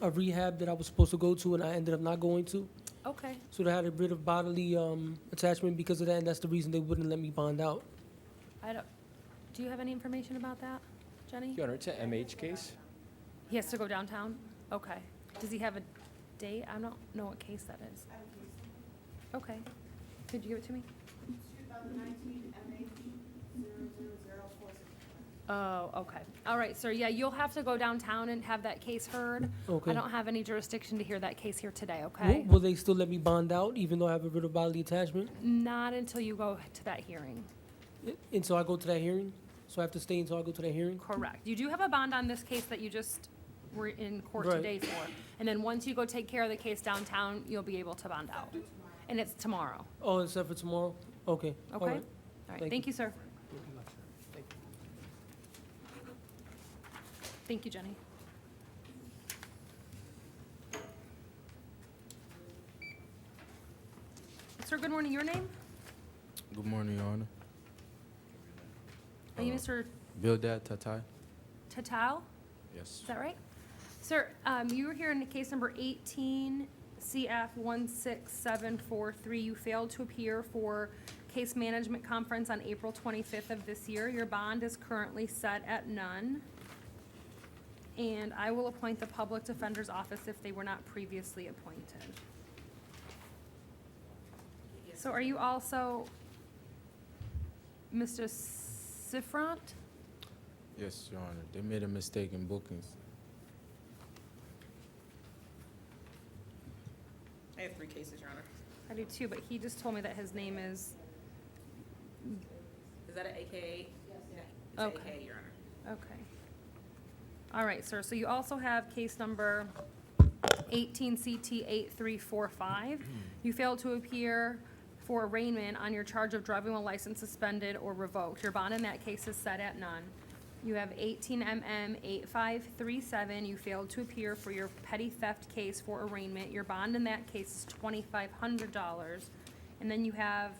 a rehab that I was supposed to go to and I ended up not going to. Okay, So they had a bit of bodily, attachment because of that, and that's the reason they wouldn't let me bond out. do you have any information about that, Jenny? Your Honor, it's an MH case. He has to go downtown? Okay. Does he have a date? I don't know what case that is. Okay. Could you give it to me? 2019 MH 000464. Oh, okay. All right, sir. Yeah, you'll have to go downtown and have that case heard. Okay. I don't have any jurisdiction to hear that case here today, okay? Will they still let me bond out even though I have a bit of bodily attachment? Not until you go to that hearing. Until I go to that hearing? So I have to stay until I go to that hearing? Correct. You do have a bond on this case that you just were in court Right. today for. And then once you go take care of the case downtown, you'll be able to bond out. And it's tomorrow, Oh, except for tomorrow? Okay. All okay? right. All right, Thank thank you. you, sir. Thank you. Thank you, Jenny. Sir, good morning. Your name? Good morning, Your Honor. Are you Mr. Bildad Tatai. Tatal? Yes. Is that right? Sir, you were here in case number 18 CF 16743. You failed to appear for case management conference on April 25th of this year. Your bond is currently set at none. And I will appoint the public defender's office if they were not previously appointed. So are you also Mr. Sifront? Yes, Your Honor. They made a mistake in bookings. I have 3 cases, Your Honor. I do too, but he just told me that his name is, Is that an AKA? Yes. It's Okay. AKA, Your Honor. okay. All right, sir, so you also have case number 18 CT 8345. You failed to appear for arraignment on your charge of driving while license suspended or revoked. Your bond in that case is set at none. You have 18 MM 8537. You failed to appear for your petty theft case for arraignment. Your bond in that case is $2,500. And then you have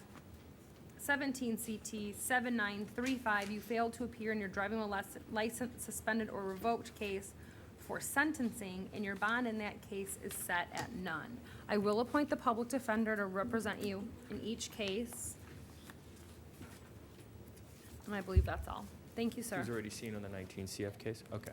17 CT 7935. You failed to appear in your driving while license suspended or revoked case for sentencing, and your bond in that case is set at none. I will appoint the public defender to represent you in each case. And I believe that's all. Thank you, sir. He was already seen on the 19 CF case? Okay.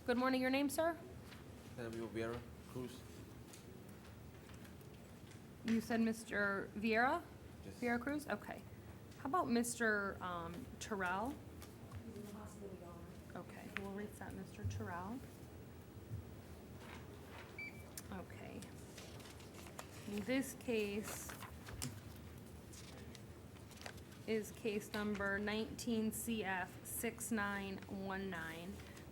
Good morning, your name, sir? Samuel Vieira Cruz. You said Mr. Vieira? Vieira Cruz? Okay. How about Mr. Terrell? Okay, we'll reset Mr. Terrell. Okay. In this case is case number 19 CF 6919.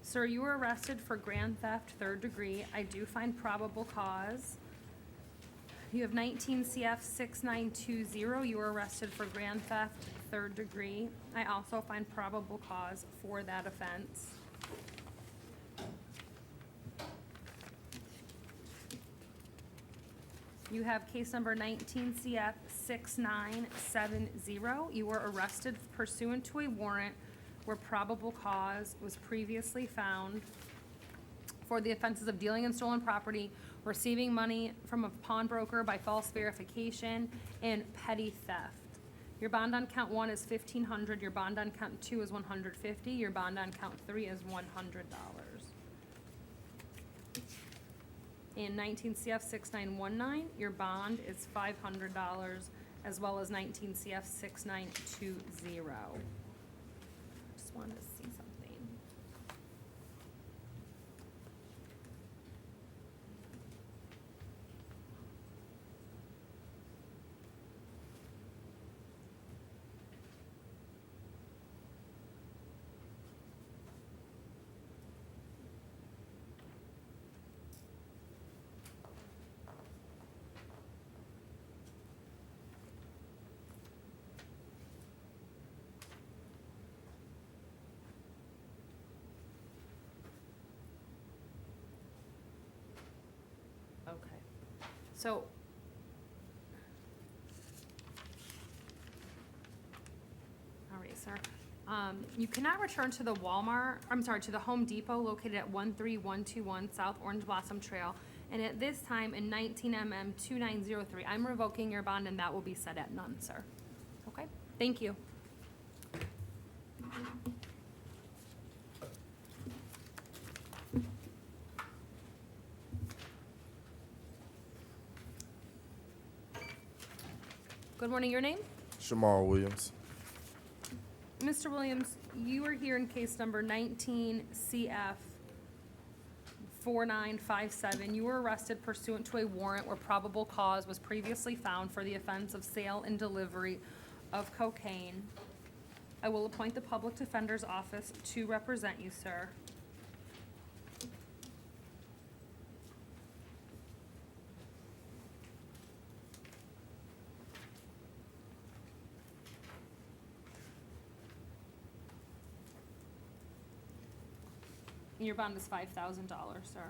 Sir, you were arrested for grand theft, 3rd degree. I do find probable cause. You have 19 CF 6920. You were arrested for grand theft, 3rd degree. I also find probable cause for that offense. You have case number 19 CF 6970. You were arrested pursuant to a warrant where probable cause was previously found for the offenses of dealing in stolen property, receiving money from a pawnbroker by false verification, and petty theft. Your bond on count 1 is $1,500, your bond on count 2 is $150, your bond on count 3 is $100. In 19 CF 6919, your bond is $500, as well as 19 CF 6920. Just wanted to see something. Okay, so. All right, sir. You cannot return to the to the Home Depot located at 13121 South Orange Blossom Trail. And at this time in 19 MM 2903, I'm revoking your bond and that will be set at none, sir. Okay, thank you. Good morning, your name? Shamar Williams. Mr. Williams, you are here in case number 19 CF 4957. You were arrested pursuant to a warrant where probable cause was previously found for the offense of sale and delivery of cocaine. I will appoint the public defender's office to represent you, sir. Your bond is $5,000, sir.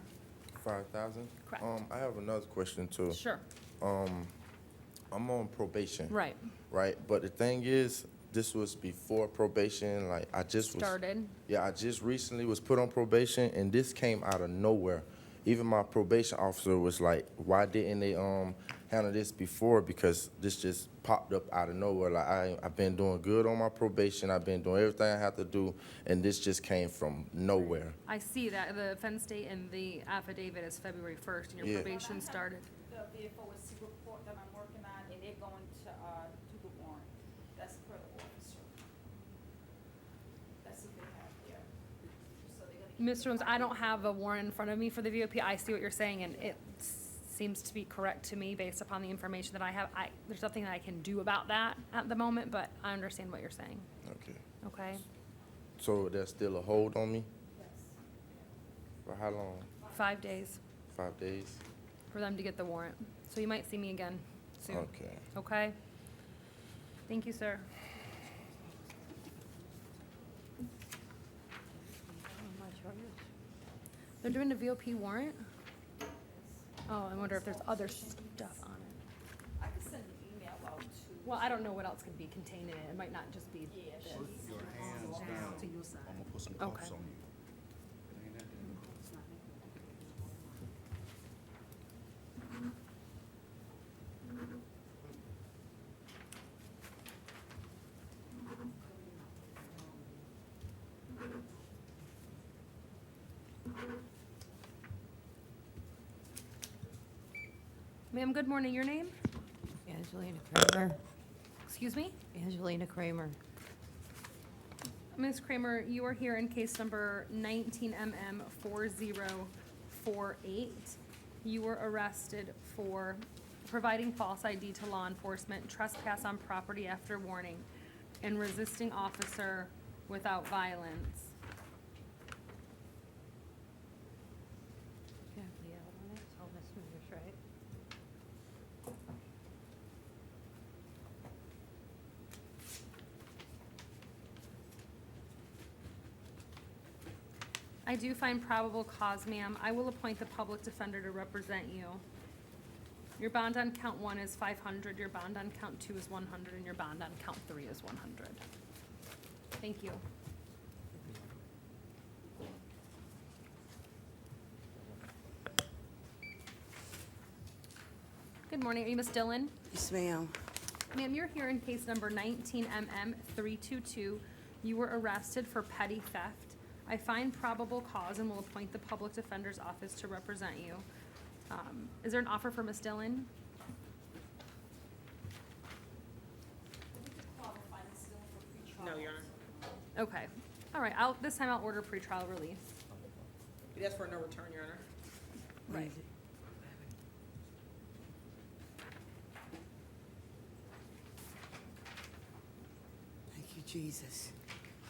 5,000? Correct. I have another question too. Sure. I'm on probation. Right. Right, but the thing is, this was before probation, like I just Started. Yeah, I just recently was put on probation and this came out of nowhere. Even my probation officer was like, why didn't they handle this before? Because this just popped up out of nowhere. Like I've been doing good on my probation, I've been doing everything I have to do, and this just came from nowhere. I see that the offense date in the affidavit is February 1st, and your Yeah. probation started. The vehicle was the report that I'm working on, and they're going to, do the warrant. That's per the officer. That's what they have there. So they're gonna. Mr. Jones, I don't have a warrant in front of me for the VOP. I see what you're saying, and it seems to be correct to me based upon the information that I have. There's nothing that I can do about that at the moment, but I understand what you're saying, Okay. okay? So there's still a hold on me? Yes. For how long? 5 days 5 days? for them to get the warrant. So you might see me again soon. Okay. Okay? Thank you, sir. They're doing a VOP warrant? Oh, I wonder if there's other stuff on it. I can send an email out to. Well, I don't know what else can be contained in it. It might not just be Yeah, this. she's- Your hands down. To your side. I'm gonna put some Okay. cuffs on you. Ma'am, good morning. Your name? Angelina Kramer. Excuse me? Angelina Kramer. Ms. Kramer, you are here in case number 19MM4048. You were arrested for providing false ID to law enforcement, trespass on property after warning, and resisting officer without violence. Yeah, Leah, on it, so Miss Movers, right? I do find probable cause, ma'am. I will appoint the public defender to represent you. Your bond on count 1 is 500, your bond on count 2 is 100, and your bond on count 3 is 100. Thank you. Good morning. Are you Miss Dillon? Yes, ma'am. Ma'am, you're here in case number 19MM322. You were arrested for petty theft. I find probable cause and will appoint the Public Defender's Office to represent you. Is there an offer for Miss Dillon? No, Your Honor. Okay. All right. This time I'll order pretrial release. That's for no return, Your Honor. Right. Thank you, Jesus.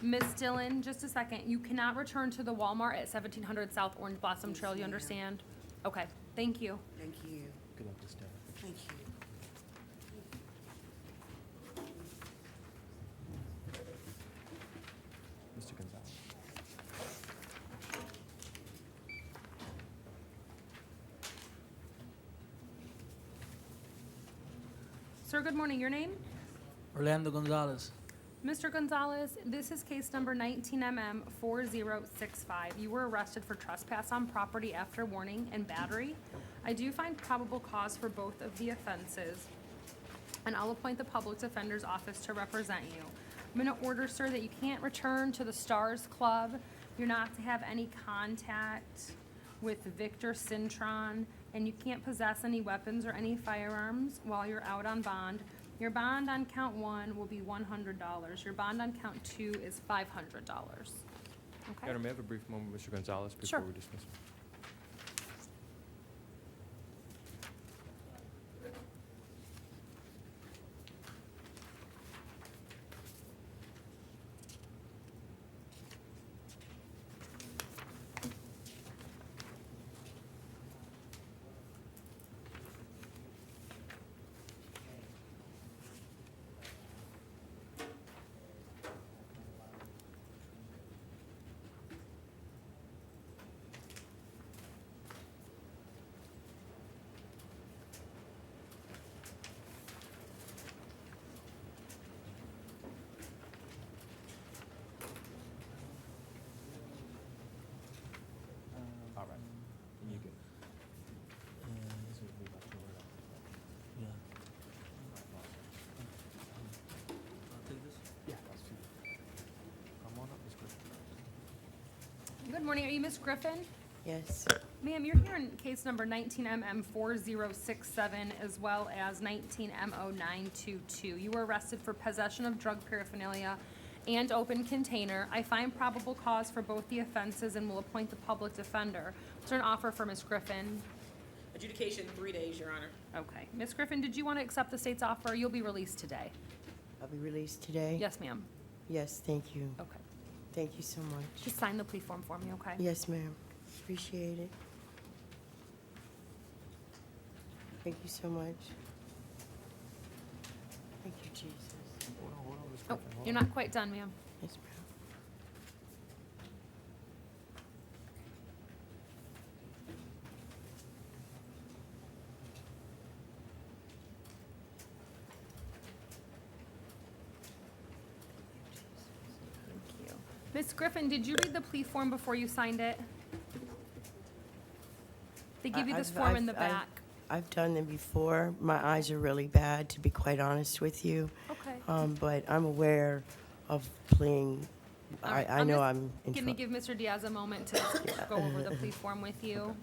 Miss Dillon, just a second. You cannot return to the Walmart at 1700 South Orange Blossom Trail. You understand? Okay. Thank you. Thank you. Good luck this day. Thank you. Mr. Gonzalez. Sir, good morning. Your name? Orlando Gonzalez. Mr. Gonzalez, this is case number 19MM4065. You were arrested for trespass on property after warning and battery. I do find probable cause for both of the offenses, and I'll appoint the Public Defender's Office to represent you. I'm going to order, sir, that you can't return to the Stars Club. You're not to have any contact with Victor Cintron, and you can't possess any weapons or any firearms while you're out on bond. Your bond on count 1 will be $100. Your bond on count 2 is $500. Okay? Your Honor, may I have a brief moment, Mr. Gonzalez, before Sure. we dismiss? All right. You good? Yeah, that's true. Come on up, Ms. Griffin. Good morning. Are you Miss Griffin? Yes. Ma'am, you're here in case number 19MM4067 as well as 19M0922. You were arrested for possession of drug paraphernalia and open container. I find probable cause for both the offenses and will appoint the public defender. Is there an offer for Miss Griffin? Adjudication 3 days, Your Honor. Okay. Miss Griffin, did you want to accept the state's offer? You'll be released today. I'll be released today? Yes, ma'am. Yes, thank you. Okay. Thank you so much. Just sign the plea form for me, okay? Yes, ma'am. Appreciate it. Thank you so much. Thank you, Jesus. Oh, you're not quite done, ma'am. Yes, ma'am. Thank you. Miss Griffin, did you read the plea form before you signed it? They give you this form in the back. I've done them before. My eyes are really bad, to be quite honest with you. Okay. But I'm aware of pleading. All right, I know just I'm in Give me, trouble. give Mr. Diaz a moment to go over the plea form with you.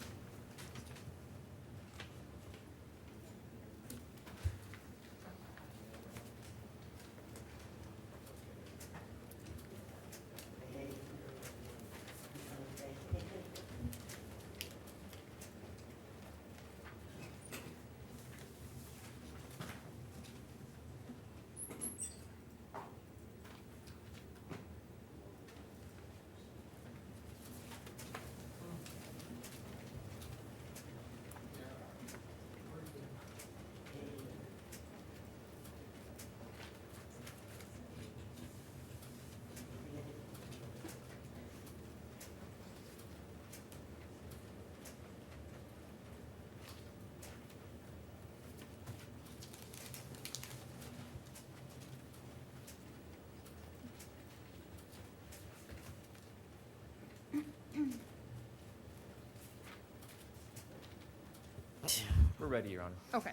We're ready, Your Honor. Okay.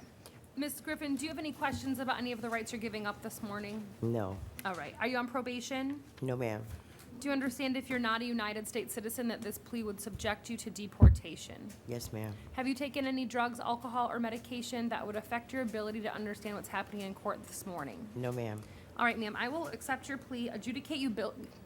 Ms. Griffin, do you have any questions about any of the rights you're giving up this morning? No. All right. Are you on probation? No, ma'am. Do you understand if you're not a United States citizen that this plea would subject you to deportation? Yes, ma'am. Have you taken any drugs, alcohol, or medication that would affect your ability to understand what's happening in court this morning? No, ma'am. All right, ma'am, I will accept your plea, adjudicate you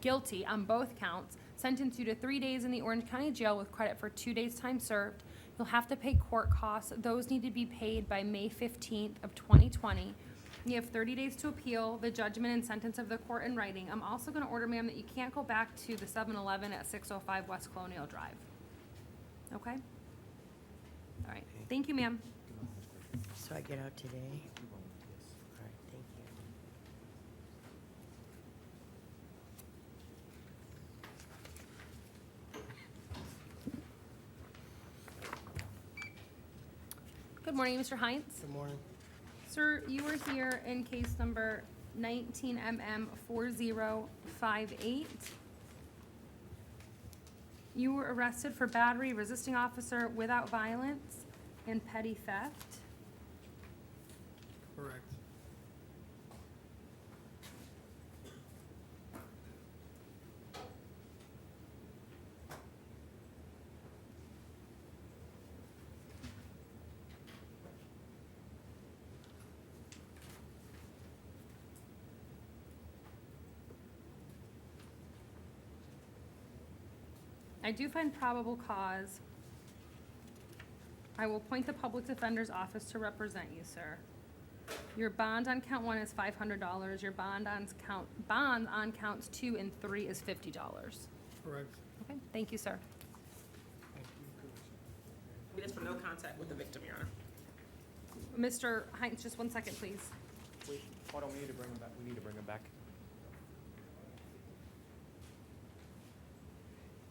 guilty on both counts, sentence you to 3 days in the Orange County Jail with credit for 2 days' time served. You'll have to pay court costs. Those need to be paid by May 15th of 2020. You have 30 days to appeal the judgment and sentence of the court in writing. I'm also going to order, ma'am, that you can't go back to the 7-Eleven at 605 West Colonial Drive. Okay? All right. Thank you, ma'am. So I get out today? All right, thank you. Good morning, Mr. Heinz. Good morning. Sir, you were here in case number 19MM4058. You were arrested for battery, resisting officer without violence, and petty theft. Correct. I do find probable cause. I will appoint the public defender's office to represent you, sir. Your bond on count 1 is $500. Your bond on counts 2 and 3 is $50. Correct. Okay, thank you, sir. It is for no contact with the victim, Your Honor. Mr. Heinz, just 1 second, please. Wait, hold on, we need to bring him back. We need to bring him back.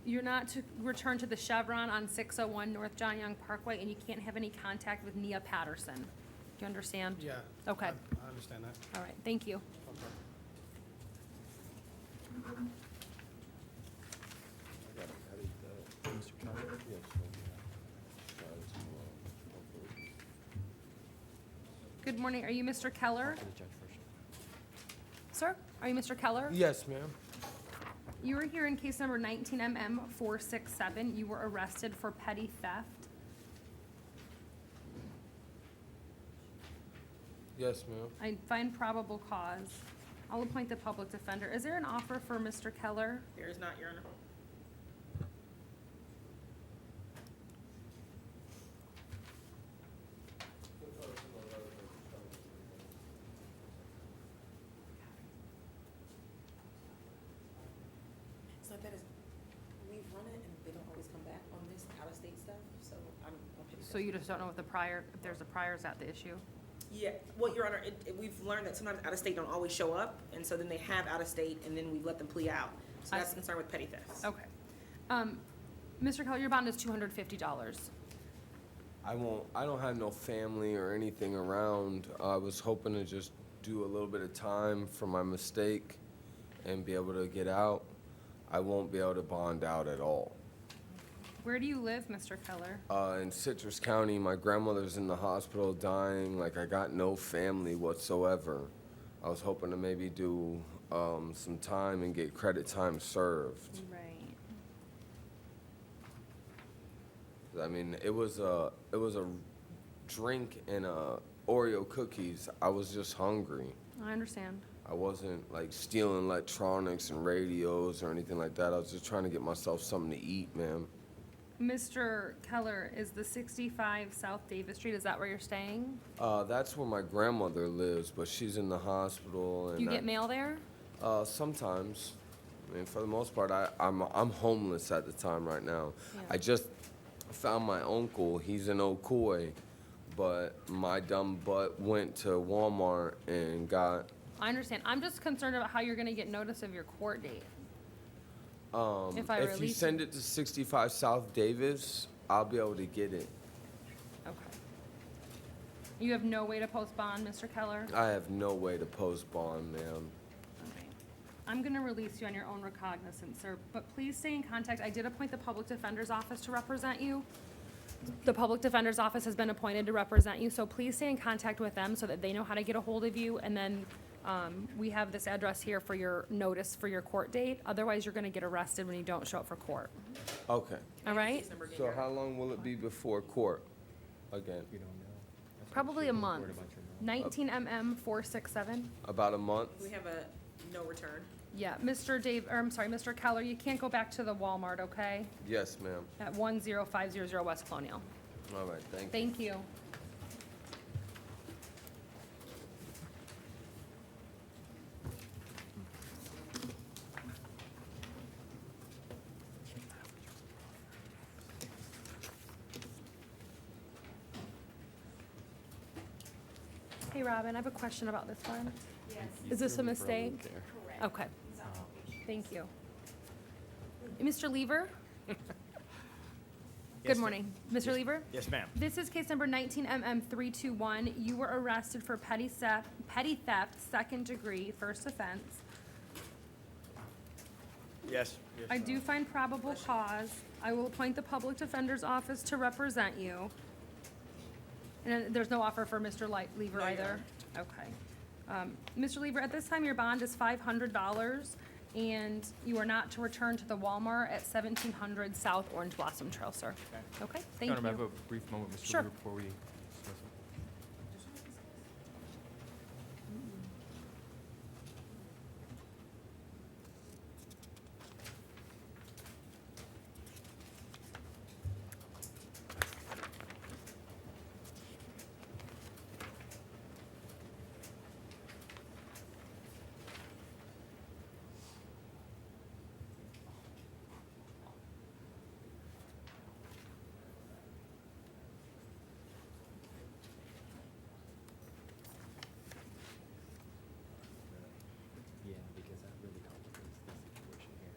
You're not to return to the Chevron on 601 North John Young Parkway, and you can't have any contact with Nia Patterson. Do you understand? Yeah. Okay. I understand that. All right, thank you. Good morning, are you Mr. Keller? Sir, are you Mr. Keller? Yes, ma'am. You were here in case number 19MM467. You were arrested for petty theft. Yes, ma'am. I find probable cause. I'll appoint the public defender. Is there an offer for Mr. Keller? There is not, Your Honor. It's not that it's, we've run it and they don't always come back on this out-of-state stuff, so I'm. So you just don't know if if there's a prior, is that the issue? Yeah, well, Your Honor, we've learned that sometimes out-of-state don't always show up, and so then they have out-of-state, and then we let them plea out. So that's the concern with petty thefts. Okay. Mr. Keller, your bond is $250. I don't have no family or anything around. I was hoping to just do a little bit of time for my mistake and be able to get out. I won't be able to bond out at all. Where do you live, Mr. Keller? In Citrus County, my grandmother's in the hospital dying. Like, I got no family whatsoever. I was hoping to maybe do some time and get credit time served. Right. I mean, it was a drink and Oreo cookies. I was just hungry. I understand. I wasn't like stealing electronics and radios or anything like that. I was just trying to get myself something to eat, ma'am. Mr. Keller, is the 65 South Davis Street, is that where you're staying? That's where my grandmother lives, but she's in the hospital. And Do you get mail there? Sometimes. I mean, for the most part, I'm homeless at the time right now. Yeah. I just found my uncle. He's in Ocoee, but my dumb butt went to Walmart and got. I understand. I'm just concerned about how you're gonna get notice of your court date. If you send it to 65 South Davis, I'll be able to get it. Okay. You have no way to post bond, Mr. Keller? I have no way to post bond, ma'am. I'm gonna release you on your own recognizance, sir, but please stay in contact. I did appoint the public defender's office to represent you. The Public Defender's Office has been appointed to represent you, so please stay in contact with them so that they know how to get a hold of you. And then we have this address here for your notice for your court date. Otherwise, you're going to get arrested when you don't show up for court. Okay. All right? So how long will it be before court again? Probably a month. 19 MM 467. About a month? We have a no return. Yeah, Mr. Keller, you can't go back to the Walmart, okay? Yes, ma'am. At 10500 West Colonial. All right, thank you. Thank you. Hey, Robin, I have a question about this one. Yes. Is this a mistake? Correct. Okay, He's on probation. thank you. Mr. Lever? Yes, Good morning. Mr. Lever? Yes, ma'am. This is case number 19MM321. You were arrested for petty theft, second degree, first offense. Yes. I do find probable cause. I will appoint the Public Defender's Office to represent you. And there's no offer for Mr. Lever either? Okay. Mr. Lever, at this time, your bond is $500, and you are not to return to the Walmart at 1700 South Orange Blossom Trail, sir. Okay, thank you. Can I have a brief moment, Mr. Sure. Lever, before we discuss it? Yeah, because that really complicates the situation here.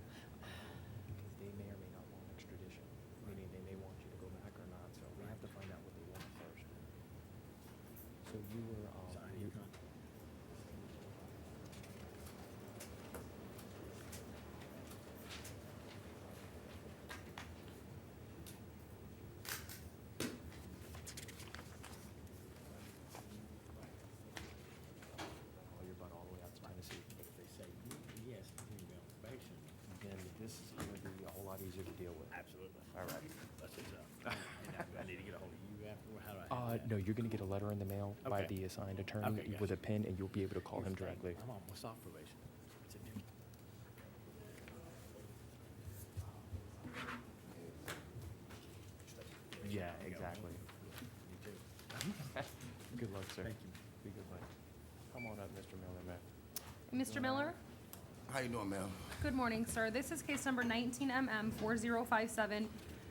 Because they may or may not want extradition, meaning they may want you to go back or not, so we have to find out what they want first. So you were, call your butt all the way out to Tennessee. But if they say, yes, you can go on probation, then this is gonna be a whole lot easier to deal with. Absolutely. All right. That's it. I need to get a hold of you after, how do I? No, you're gonna get a letter in the mail by Okay. the assigned attorney Okay, with a gotcha. pen, and you'll be able to call him Here's the thing, directly. I'm almost off probation. It's a new- Yeah, exactly. You too. Good luck, sir. Thank you. Be good luck. Come on up, Mr. Miller, man. Mr. Miller? How you doing, ma'am? Good morning, sir. This is case number 19MM4057.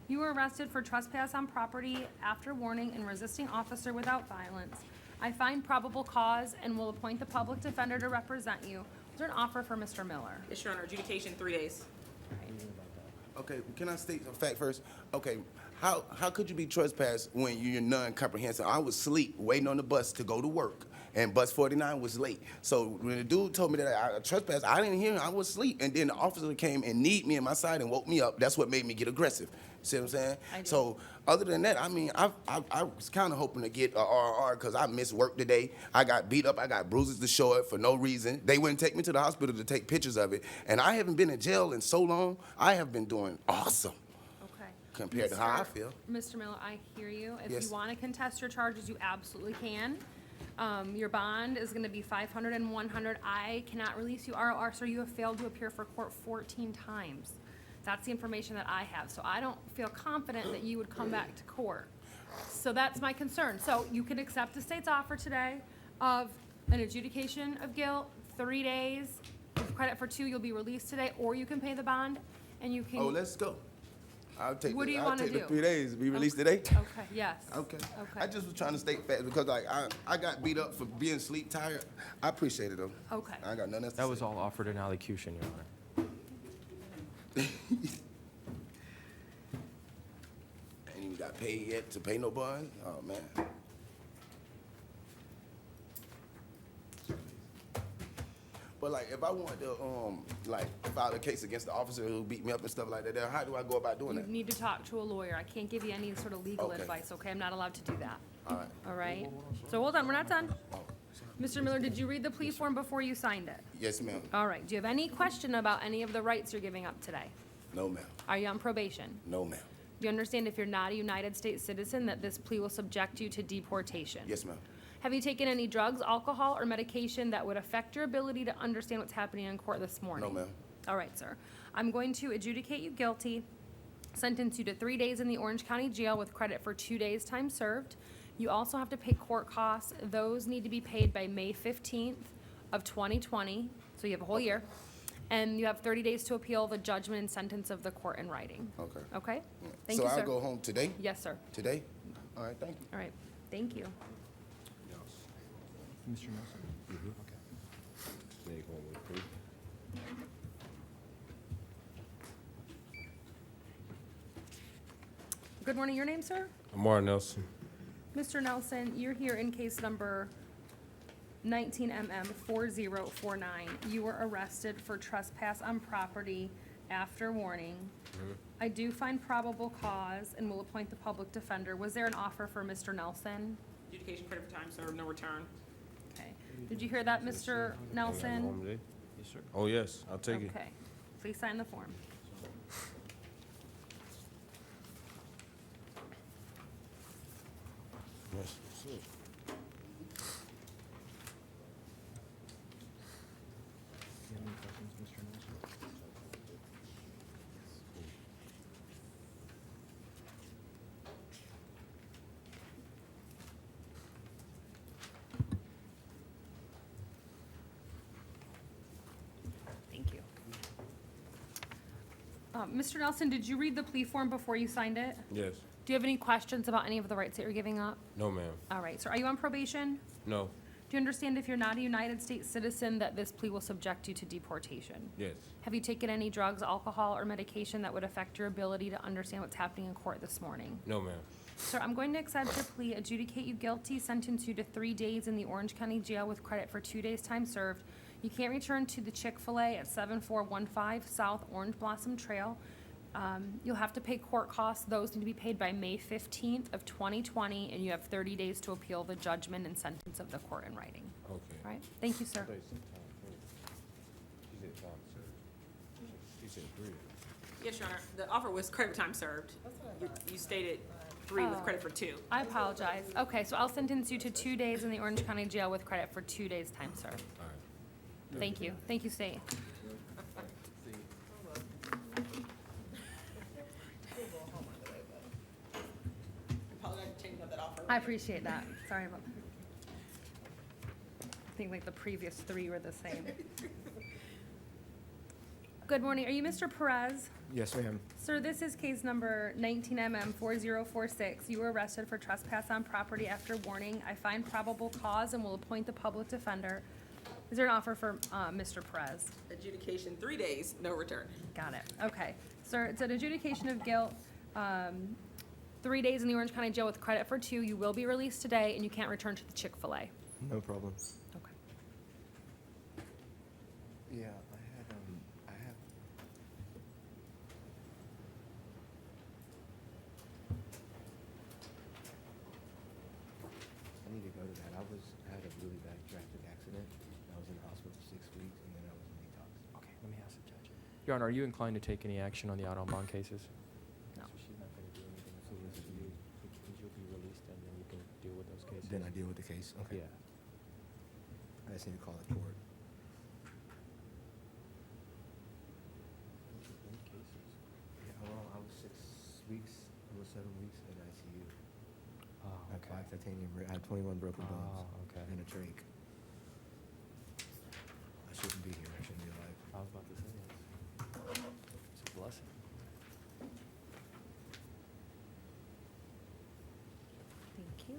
You were arrested for trespass on property after warning and resisting officer without violence. I find probable cause and will appoint the public defender to represent you. Is there an offer for Mr. Miller? Yes, Your Honor, adjudication 3 days. Okay, can I state a fact first? Okay, how could you be trespassed when you're non-comprehensive? I was asleep waiting on the bus to go to work, and bus 49 was late. So when the dude told me that I trespassed, I didn't hear him. I was asleep, and then the officer came and kneed me in my side and woke me up. That's what made me get aggressive. See what I'm saying? I do. So other than that, I mean, I was kind of hoping to get a RR because I missed work today. I got beat up. I got bruises to show it for no reason. They wouldn't take me to the hospital to take pictures of it. And I haven't been in jail in so long. I have been doing awesome Okay. compared to how I feel. Mr. Miller, I hear you. If Yes. you want to contest your charges, you absolutely can. Your bond is going to be 500 and 100. I cannot release you ROR, sir. You have failed to appear for court 14 times. That's the information that I have. So I don't feel confident that you would come back to court. So that's my concern. So you can accept the state's offer today of an adjudication of guilt, 3 days, with credit for 2, you'll be released today, or you can pay the bond and you can. Oh, let's go. I'll take What do you I'll wanna take do? the 3 days. Be released today? Okay, yes. Okay. Okay. I just was trying to state facts because like I got beat up for being sleep tired. I appreciate it though. Okay. I got nothing else to That say. was all offered in allocution, Your Honor. Ain't even got paid yet to pay no bond? Oh, man. But like, if I wanted to, like, file a case against the officer who beat me up and stuff like that, then how do I go about doing You that? need to talk to a lawyer. I can't give you any sort of legal Okay. advice, okay? I'm not allowed to do that. All right. All right? So hold on, we're not done. Mr. Miller, did you read the plea form before you signed it? Yes, ma'am. All right. Do you have any question about any of the rights you're giving up today? No, ma'am. Are you on probation? No, ma'am. Do you understand if you're not a United States citizen that this plea will subject you to deportation? Yes, ma'am. Have you taken any drugs, alcohol, or medication that would affect your ability to understand what's happening in court this morning? No, ma'am. All right, sir. I'm going to adjudicate you guilty, sentence you to 3 days in the Orange County Jail with credit for 2 days' time served. You also have to pay court costs. Those need to be paid by May 15th of 2020, so you have a whole year. And you have 30 days to appeal the judgment and sentence of the court in writing. Okay. Okay? Thank So you, sir. I'll go home today? Yes, sir. Today? All right, thank you. All right, thank you. Mr. Nelson? Okay. Good morning, your name, sir? Amar Nelson. Mr. Nelson, you're here in case number 19MM4049. You were arrested for trespass on property after warning. I do find probable cause and will appoint the public defender. Was there an offer for Mr. Nelson? Adjudication credit for time served, no return. Okay. Did you hear that, Mr. Nelson? Yes, sir. Oh, yes, I'll take it. Okay. Please sign the form. Yes, sir. You have any questions, Mr. Nelson? Thank you. Mr. Nelson, did you read the plea form before you signed it? Yes. Do you have any questions about any of the rights that you're giving up? No, ma'am. All right, so are you on probation? No. Do you understand if you're not a United States citizen that this plea will subject you to deportation? Yes. Have you taken any drugs, alcohol, or medication that would affect your ability to understand what's happening in court this morning? No, ma'am. Sir, I'm going to accept your plea, adjudicate you guilty, sentence you to 3 days in the Orange County Jail with credit for 2 days' time served. You can't return to the Chick-fil-A at 7415 South Orange Blossom Trail. You'll have to pay court costs. Those need to be paid by May 15th of 2020, and you have 30 days to appeal the judgment and sentence of the court in writing. Okay. All right? Thank you, sir. She said 3. Yes, Your Honor, the offer was credit for time served. You stated 3 with credit for 2. I apologize. Okay, so I'll sentence you to 2 days in the Orange County Jail with credit for 2 days' time served. All right. Thank you. Thank you, State. Apologize for changing up that offer. I appreciate that. Sorry about that. I think like the previous 3 were the same. Good morning. Are you Mr. Perez? Yes, ma'am. Sir, this is case number 19MM4046. You were arrested for trespass on property after warning. I find probable cause and will appoint the public defender. Is there an offer for Mr. Perez? Adjudication 3 days, no return. Got it. Okay. Sir, it's an adjudication of guilt. 3 days in the Orange County Jail with credit for 2. You will be released today, and you can't return to the Chick-fil-A. No problem. Okay. Yeah, I have. I need to go to that. I had a really bad traffic accident. I was in the hospital for 6 weeks, and then I was in detox. Okay, let me ask the judge. Your Honor, are you inclined to take any action on the out-on-bond cases? No. So she's not going to do anything. So you'll be released, and then you can deal with those cases? Then I deal with the case. Okay. Yeah. I just need to call the court. Any cases? Yeah, well, I was 6 weeks, almost 7 weeks in ICU. Oh, I had 5 titanium. I had 21 broken bones. Oh, okay. And a trach. I shouldn't be here. I shouldn't be alive. I was about to say that. It's a blessing. Thank you.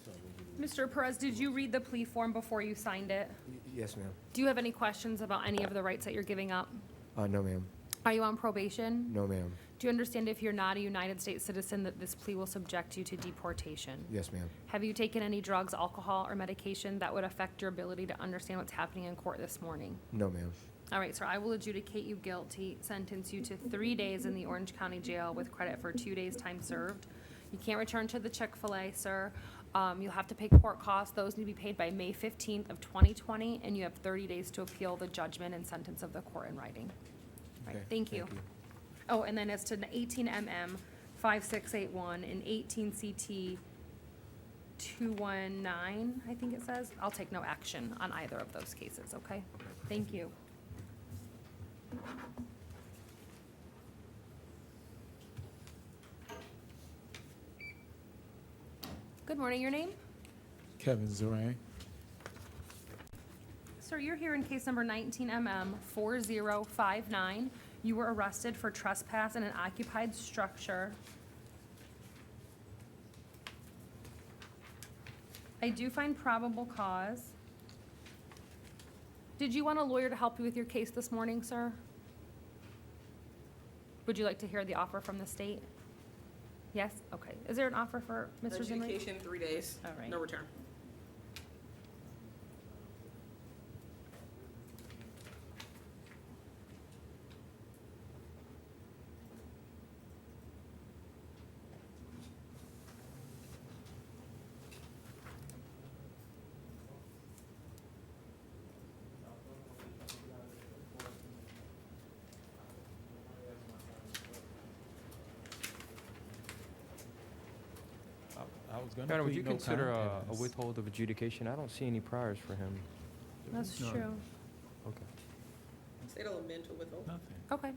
So when you- Mr. Perez, did you read the plea form before you signed it? Yes, ma'am. Do you have any questions about any of the rights that you're giving up? No, ma'am. Are you on probation? No, ma'am. Do you understand if you're not a United States citizen that this plea will subject you to deportation? Yes, ma'am. Have you taken any drugs, alcohol, or medication that would affect your ability to understand what's happening in court this morning? No, ma'am. All right, sir, I will adjudicate you guilty, sentence you to 3 days in the Orange County Jail with credit for 2 days' time served. You can't return to the Chick-fil-A, sir. You'll have to pay court costs. Those need to be paid by May 15th of 2020, and you have 30 days to appeal the judgment and sentence of the court in writing. All right, Okay, thank you. Oh, and then as to the 18 MM 5681 and 18 CT 219, I think it says, I'll take no action on either of those cases, okay? Thank you. Good morning, your name? Kevin Zoran. Sir, you're here in case number 19MM 4059. You were arrested for trespass in an occupied structure. I do find probable cause. Did you want a lawyer to help you with your case this morning, sir? Would you like to hear the offer from the state? Yes? Okay. Is there an offer for Mr. Zinri? Adjudication, 3 days. All right. No return. I was gonna Madam, would plead you no consider a contest. withhold of adjudication? I don't see any priors for him. That's No. true. Okay. State will amend to withhold. Nothing. Okay.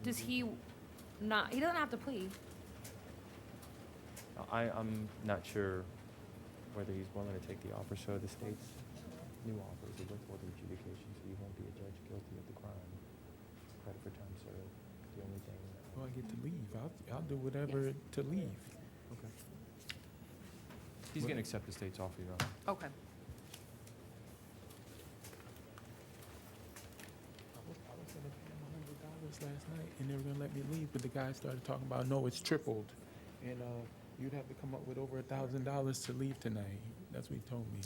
Does he not, he doesn't have to plead. I'm not sure whether he's willing to take the offer. So the state's new offer is a withhold of adjudication, so you won't be adjudged guilty of the crime. Credit for time served. The only thing. Well, I get to leave. I'll do whatever to leave. Okay. He's gonna accept the state's offer, Your Honor. Okay. I was gonna pay him $100 last night, and they were gonna let me leave, but the guy started talking about, no, it's tripled, and you'd have to come up with over $1,000 to leave tonight. That's what he told me.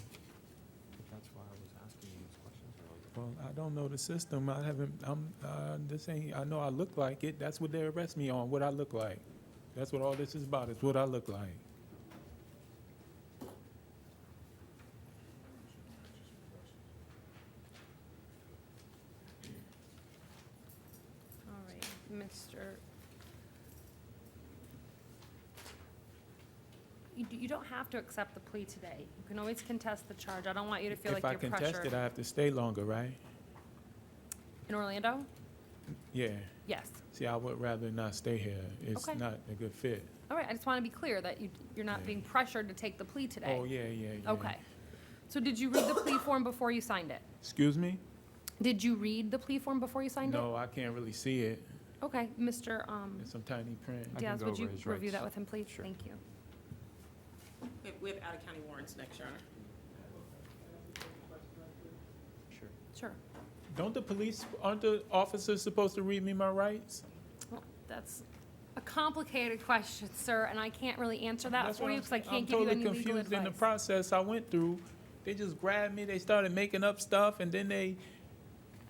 That's why I was asking you these questions earlier. Well, I don't know the system. I haven't. This ain't. I know I look like it. That's what they arrest me on. What I look like. That's what all this is about. It's what I look like. All right, Mr. You don't have to accept the plea today. You can always contest the charge. I don't want you to feel like If I you're contest pressured. it, I have to stay longer, right? In Orlando? Yeah. Yes. See, I would rather not stay here. It's Okay. not a good fit. All right, I just want to be clear that you're not being pressured to take the plea today. Oh, yeah. Okay. So did you read the plea form before you signed it? Excuse me? Did you read the plea form before you signed it? No, I can't really see it. Okay, Mr. It's some tiny print. Diaz, would you review that with him, please? Thank you. We have out-of-county warrants next, Your Honor. Sure. Sure. Aren't the officers supposed to read me my rights? Well, that's a complicated question, sir, and I can't really answer that That's for what you I'm- because I can't give you I'm any totally legal confused in the advice. process I went through. They just grabbed me, they started making up stuff, and then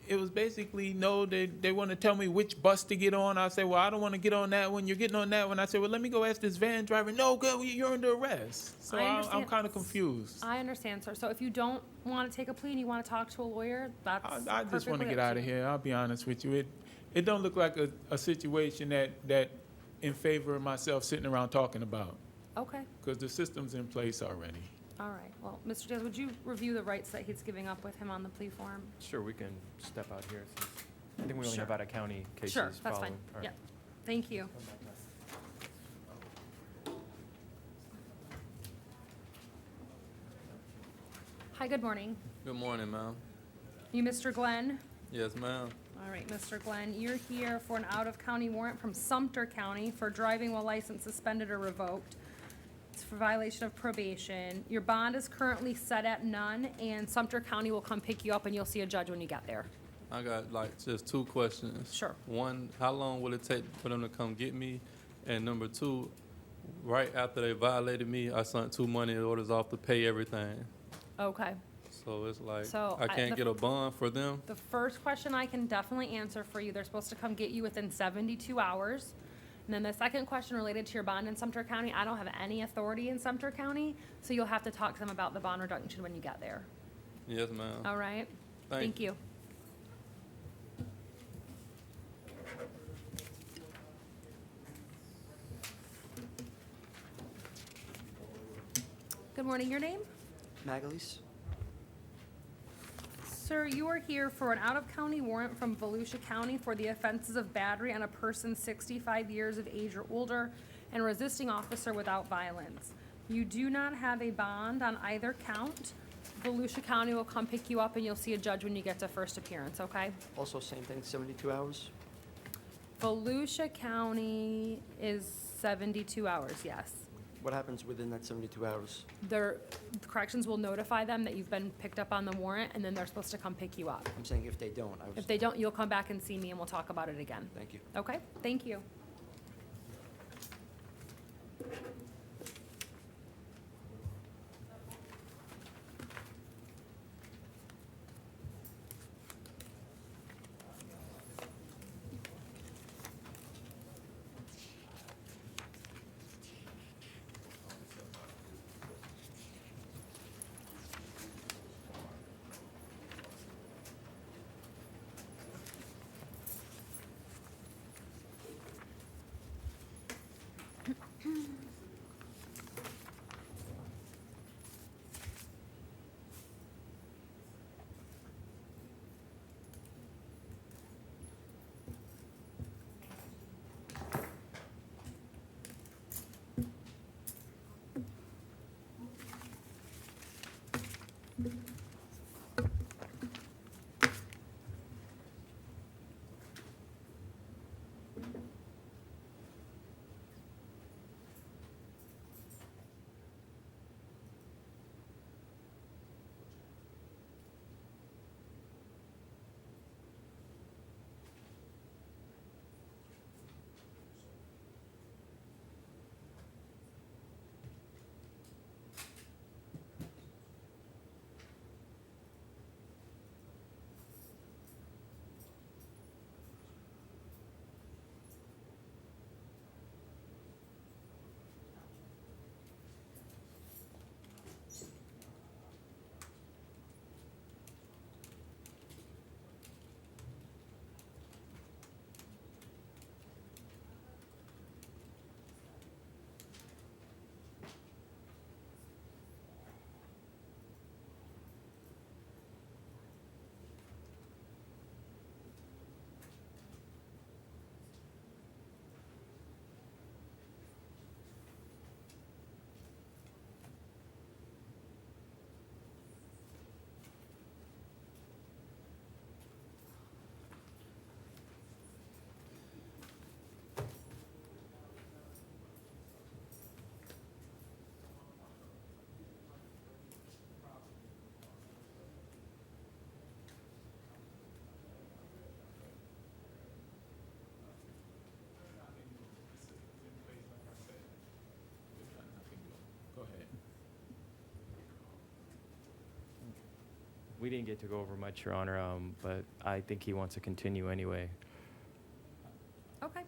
it was basically, no, they want to tell me which bus to get on. I said, well, I don't want to get on that one. You're getting on that one. I said, well, let me go ask this van driver. No, girl, you're under arrest. So I I'm understand. kind of confused. I understand, sir. So if you don't want to take a plea and you want to talk to a lawyer, that's I just want to perfectly get up out to of you. here. I'll be honest with you. It don't look like a situation that in favor of myself sitting around talking about, Okay, because the system's in place already. all right. Well, Mr. Diaz, would you review the rights that he's giving up with him on the plea form? Sure, we can step out here since I think we only Sure. have out-of-county cases Sure, that's following. fine. All right. Yeah, thank you. Hi, good morning. Good morning, ma'am. You Mr. Glenn? Yes, ma'am. All right, Mr. Glenn, you're here for an out-of-county warrant from Sumter County for driving while license suspended or revoked. It's for violation of probation. Your bond is currently set at none, and Sumter County will come pick you up, and you'll see a judge when you get there. I got like just two questions. Sure. One, how long will it take for them to come get me? And number two, right after they violated me, I sent 2 money orders off to pay everything. Okay. So it's like, So I can't get a bond for them? The first question I can definitely answer for you, they're supposed to come get you within 72 hours. And then the second question related to your bond in Sumter County, I don't have any authority in Sumter County, so you'll have to talk to them about the bond reduction when you get there. Yes, ma'am. All right? Thank Thank you. Good morning, your name? Magalese? Sir, you are here for an out-of-county warrant from Volusia County for the offenses of battery on a person 65 years of age or older and resisting officer without violence. You do not have a bond on either count. Volusia County will come pick you up and you'll see a judge when you get to first appearance, okay? Also, same thing, 72 hours? Volusia County is 72 hours, yes. What happens within that 72 hours? Corrections will notify them that you've been picked up on the warrant, and then they're supposed to come pick you up. I'm saying if they don't. If they don't, you'll come back and see me and we'll talk about it again. Thank you. Okay, thank you. Go ahead. We didn't get to go over much, Your Honor, but I think he wants to continue anyway. Okay.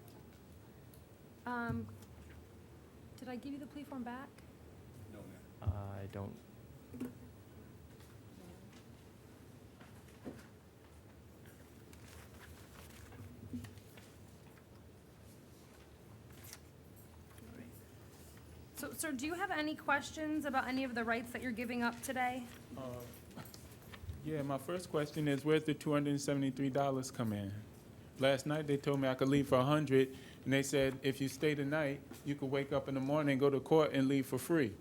Did I give you the plea form back? No, ma'am. I don't. So, sir, do you have any questions about any of the rights that you're giving up today? Yeah, my first question is, where's the $273 come in? Last night, they told me I could leave for $100, and they said if you stay the night, you could wake up in the morning, go to court, and leave for free.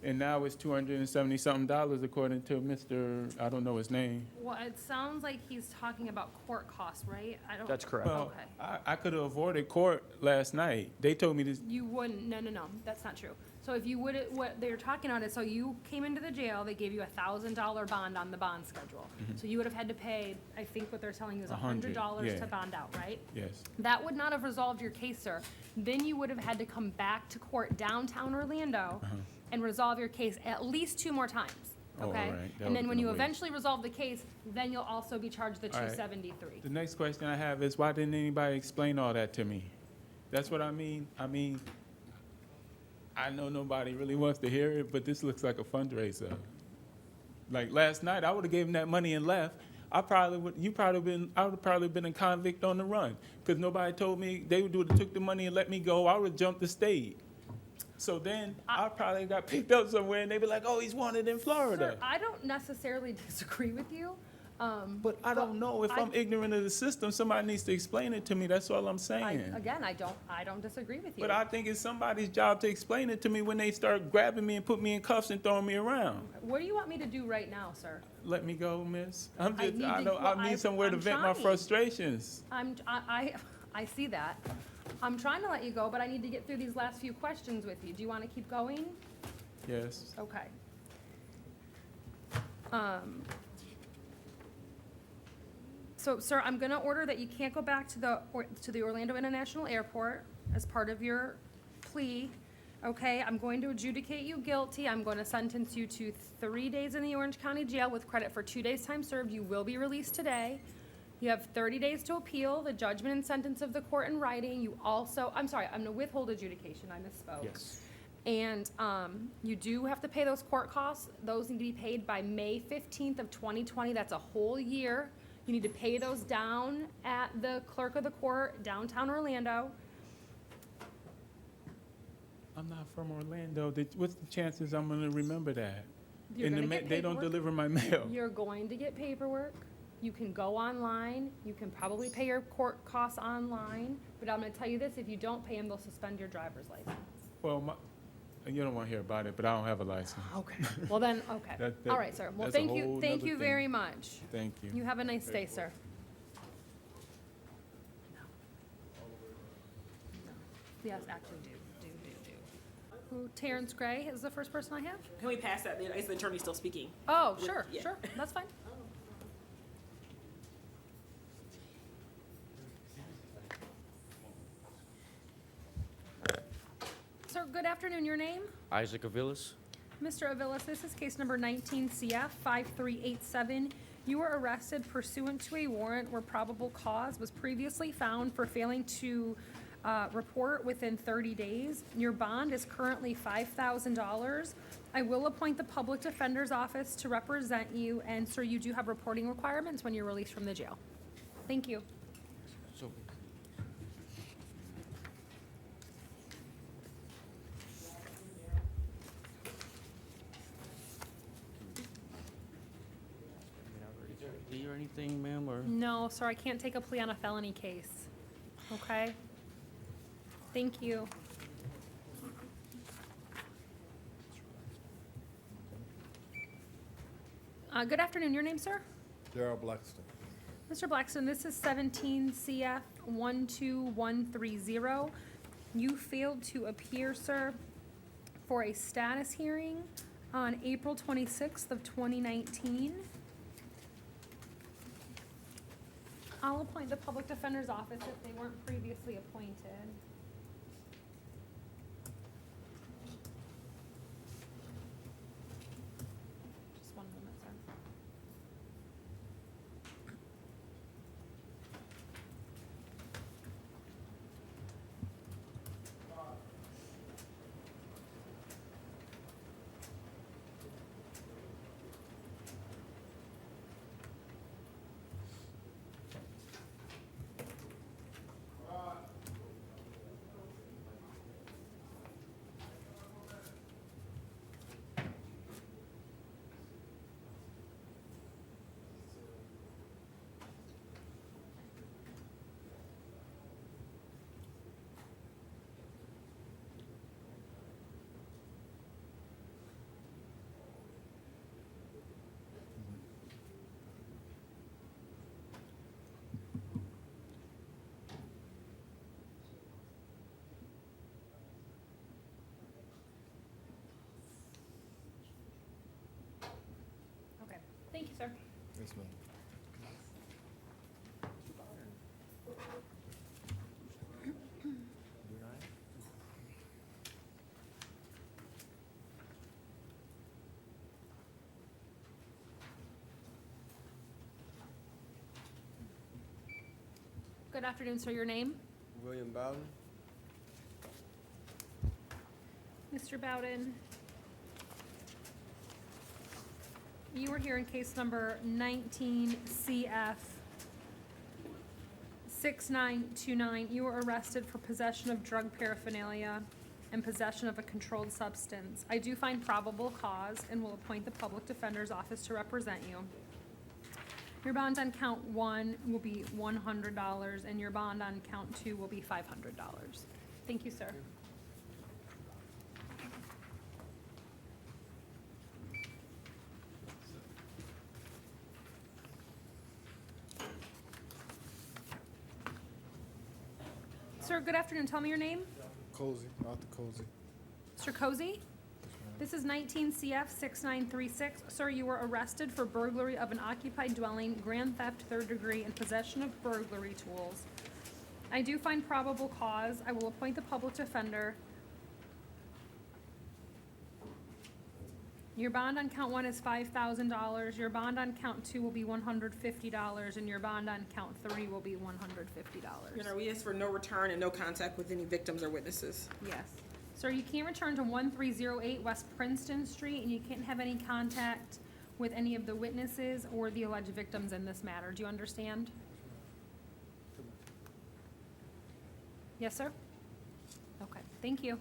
and now it's $270-something according to Mr., I don't know his name. Well, it sounds like he's talking about court costs, right? I don't. That's correct. Well, Okay. I could have avoided court last night. They told me this, You wouldn't, no, that's not true. So if you would, what they're talking about is, so you came into the jail, they gave you $1,000 bond on the bond schedule. So you would have had to pay, I think what they're telling you is $100, $100 yeah. to bond out, right? yes. That would not have resolved your case, sir. Then you would have had to come back to court downtown Orlando and resolve your case at least 2 more times, Oh, all okay? right. That And then would've when been you a waste. eventually resolve the case, then you'll also be charged the All right. 273. The next question I have is, why didn't anybody explain all that to me? That's what I mean. I know nobody really wants to hear it, but this looks like a fundraiser. Like last night, I would have gave him that money and left. I would have probably been a convict on the run, because nobody told me they would have took the money and let me go. I would have jumped the state. So then I probably got picked up somewhere, and they'd be like, "Oh, he's wanted in Florida." Sir, I don't necessarily disagree with you. But I don't know if I'm ignorant of the system. Somebody needs to explain it to me. That's all I'm saying. I don't disagree with you. But I think it's somebody's job to explain it to me when they start grabbing me and put me in cuffs and throwing me around. What do you want me to do right now, sir? Let me go, miss. I I need somewhere to I'm vent my trying. frustrations. I see that. I'm trying to let you go, but I need to get through these last few questions with you. Do you want to keep going? Yes. Okay. So, sir, I'm gonna order that you can't go back to the Orlando International Airport as part of your plea. Okay, I'm going to adjudicate you guilty. I'm going to sentence you to 3 days in the Orange County Jail with credit for 2 days' time served. You will be released today. You have 30 days to appeal the judgment and sentence of the court in writing. You also, I'm sorry, I'm gonna withhold adjudication. I misspoke. Yes. And you do have to pay those court costs. Those need to be paid by May 15th of 2020. That's a whole year. You need to pay those down at the clerk of the court, downtown Orlando. I'm not from Orlando. What's the chances I'm gonna remember that? You're And gonna get they don't paperwork. deliver my mail. You're going to get paperwork. You can go online. You can probably pay your court costs online. But I'm gonna tell you this, if you don't pay them, they'll suspend your driver's license. Well, you don't want to hear about it, but I don't have a license. Okay. Well then, okay. That- All right, sir. Well, that's a thank you whole thank nother you thing. very much. Thank you. You have a nice day, sir. Yes, actually do. Who, Terrence Gray is the first person I have? Can we pass that? Is the attorney still speaking? Oh, With- sure, yeah. sure, that's fine. Sir, good afternoon, your name? Isaac Avilas. Mr. Avilas, this is case number 19 CF 5387. You were arrested pursuant to a warrant where probable cause was previously found for failing to report within 30 days. Your bond is currently $5,000. I will appoint the public defender's office to represent you, and sir, you do have reporting requirements when you're released from the jail. Thank you. So, plea or anything, ma'am, or? No, sir, I can't take a plea on a felony case. Okay? Thank you. Good afternoon. Your name, sir? Darrell Blackston. Mr. Blackstone, this is 17 CF 12130. You failed to appear, sir, for a status hearing on April 26th of 2019. I'll appoint the public defender's office if they weren't previously appointed. Just one moment, sir. Yes, ma'am. Good afternoon, sir. Your name? William Bowden? Mr. Bowden, you were here in case number 19 CF 6929. You were arrested for possession of drug paraphernalia and possession of a controlled substance. I do find probable cause and will appoint the public defender's office to represent you. Your bond on count 1 will be $100 and your bond on count 2 will be $500. Thank you, sir. Sir, good afternoon. Tell me your name. Cozy, Arthur Cozy. Mr. Cozy? This is 19 CF 6936. Sir, you were arrested for burglary of an occupied dwelling, grand theft, third degree, and possession of burglary tools. I do find probable cause. I will appoint the public defender. Your bond on count 1 is $5,000. Your bond on count 2 will be $150, and your bond on count 3 will be $150. Your Honor, we ask for no return and no contact with any victims or witnesses. Yes. Sir, you can't return to 1308 West Princeton Street, and you can't have any contact with any of the witnesses or the alleged victims in this matter. Do you understand? Yes, sir? Okay, thank you.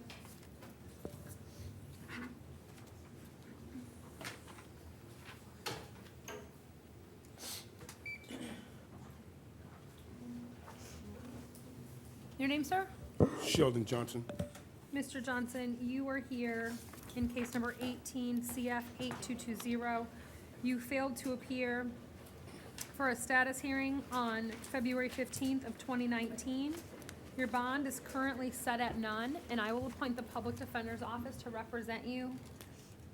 Your name, sir? Sheldon Johnson. Mr. Johnson, you were here in case number 18 CF 8220. You failed to appear for a status hearing on February 15th of 2019. Your bond is currently set at none, and I will appoint the public defender's office to represent you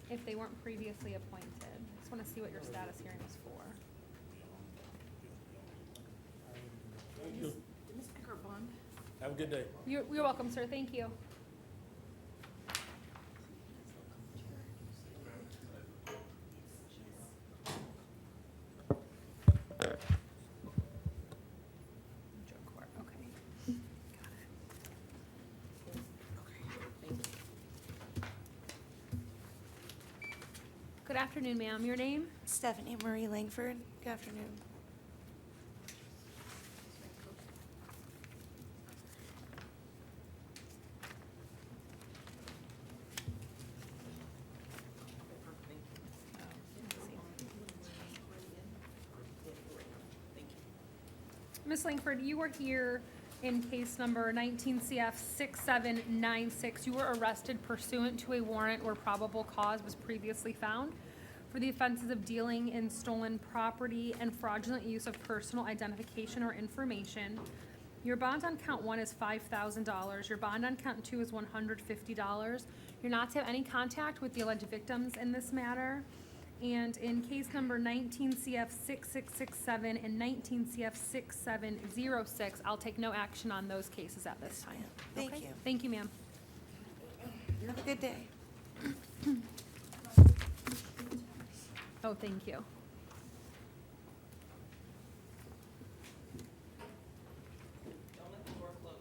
if they weren't previously appointed. I just want to see what your status hearing is for. Have a good day. You're welcome, sir. Thank you. Drug court, okay. Got it. Good afternoon, ma'am. Your name? Stephanie Marie Langford. Good afternoon. Ms. Langford, you were here in case number 19 CF 6796. You were arrested pursuant to a warrant where probable cause was previously found for the offenses of dealing in stolen property and fraudulent use of personal identification or information. Your bond on count 1 is $5,000. Your bond on count 2 is $150. You're not to have any contact with the alleged victims in this matter. And in case number 19 CF 6667 and 19 CF 6706, I'll take no action on those cases at this time. Thank Okay? you. Thank you, ma'am. Have a good day. Oh, thank you. Don't let the door close.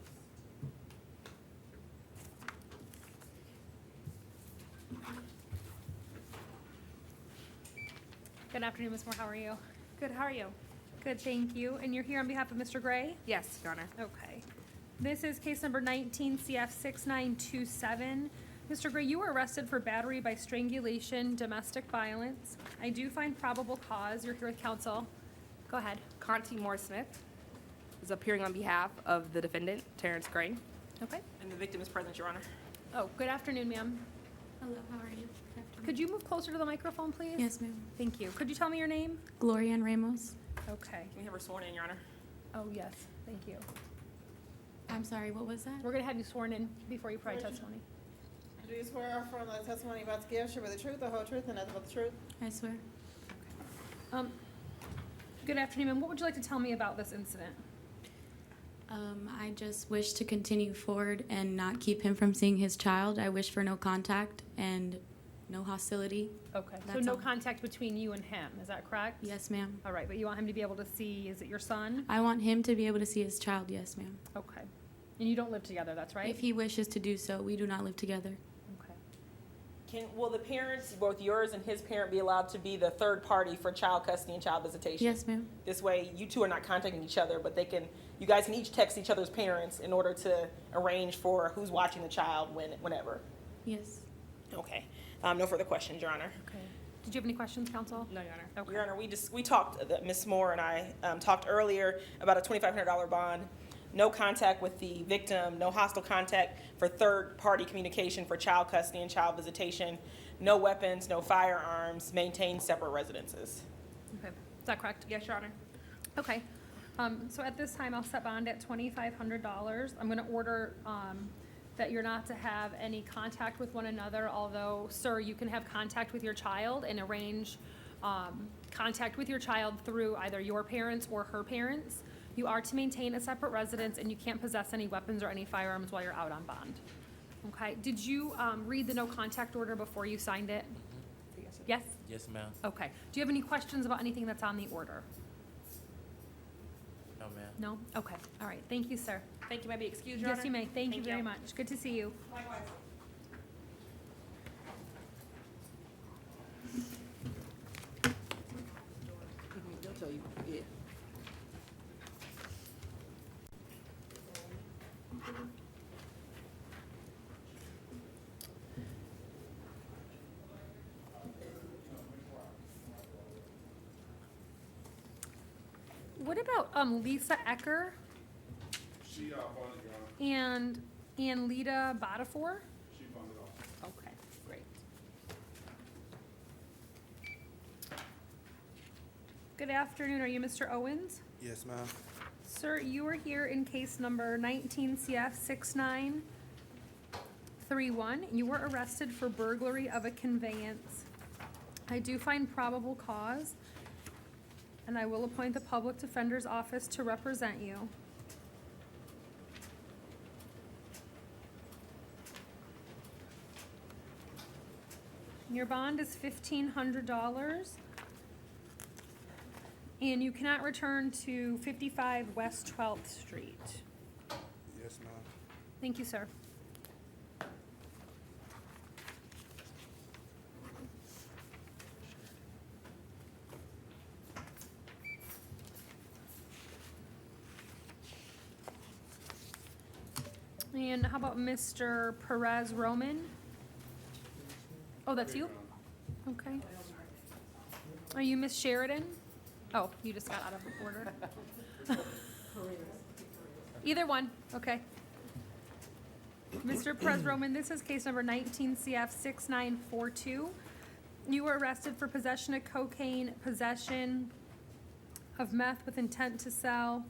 Good afternoon, Ms. Moore. How are you? Good, how are you? Good, thank you. And you're here on behalf of Mr. Gray? Yes, Your Honor. Okay. This is case number 19 CF 6927. Mr. Gray, you were arrested for battery by strangulation, domestic violence. I do find probable cause. You're here with counsel. Go ahead. Conti Moore Smith is appearing on behalf of the defendant, Terrence Gray. Okay. And the victim is present, Your Honor. Oh, good afternoon, ma'am. Hello, how are you? Could you move closer to the microphone, please? Yes, ma'am. Thank you. Could you tell me your name? Gloria Ann Ramos. Okay. Can we have her sworn in, Your Honor? Oh, yes. Thank you. I'm sorry, what was that? We're going to have you sworn in before you provide testimony. Do you swear or affirm that the testimony you're about to give should be the truth, the whole truth, and nothing but the truth? I swear. Good afternoon, and what would you like to tell me about this incident? I just wish to continue forward and not keep him from seeing his child. I wish for no contact and no hostility. Okay, so That's no all. contact between you and him, is that correct? Yes, ma'am. All right, but you want him to be able to see, is it your son? I want him to be able to see his child, yes, ma'am. Okay. And you don't live together, that's right? If he wishes to do so, we do not live together. Okay. Will the parents, both yours and his parent, be allowed to be the third party for child custody and child visitation? Yes, ma'am. This way, you two are not contacting each other, but you guys can each text each other's parents in order to arrange for who's watching the child whenever. Yes. Okay. No further questions, Your Honor. Okay. Did you have any questions, counsel? No, Your Honor. Okay. Your Honor, we talked, Ms. Moore and I talked earlier about a $2,500 bond, no contact with the victim, no hostile contact for third-party communication for child custody and child visitation, no weapons, no firearms, maintain separate residences. Okay, is that correct? Yes, Your Honor. Okay, so at this time, I'll set bond at $2,500. I'm gonna order, that you're not to have any contact with one another, although, sir, you can have contact with your child and arrange, contact with your child through either your parents or her parents. You are to maintain a separate residence, and you can't possess any weapons or any firearms while you're out on bond. Okay, did you, read the no contact order before you signed it? Yes? Yes, ma'am. Okay, do you have any questions about anything that's on the order? No, ma'am. No? Okay, all right, thank you, sir. Thank you. May I be excused, Your Honor? Yes, you may, thank you very much, good to see you. Likewise. They'll tell you, yeah. What about, Lisa Ecker She bonded, Your Honor. and Lita Badafor? She bonded off. Okay, great. Good afternoon, are you Mr. Owens? Yes, ma'am. Sir, you are here in case number 19 CF 6931. You were arrested for burglary of a conveyance. I do find probable cause, and I will appoint the Public Defender's Office to represent you. Your bond is $1,500. And you cannot return to 55 West 12th Street. Yes, ma'am. Thank you, sir. And how about Mr. Perez Roman? Oh, that's you? Okay. Are you Miss Sheridan? Oh, you just got out of order. Either one, okay. Mr. Perez Roman, this is case number 19 CF 6942. You were arrested for possession of cocaine, possession of meth with intent to sell,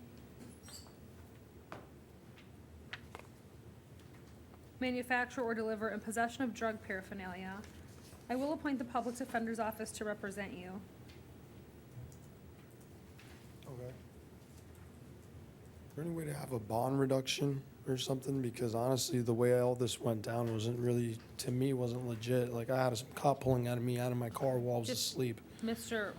manufacture or deliver, and possession of drug paraphernalia. I will appoint the Public Defender's Office to represent you. Okay. Is there any way to have a bond reduction or something? Because honestly, the way all this went down wasn't really, to me, wasn't legit. Like, I had some cop pulling out of me out of my car while I was Just- asleep. Mr.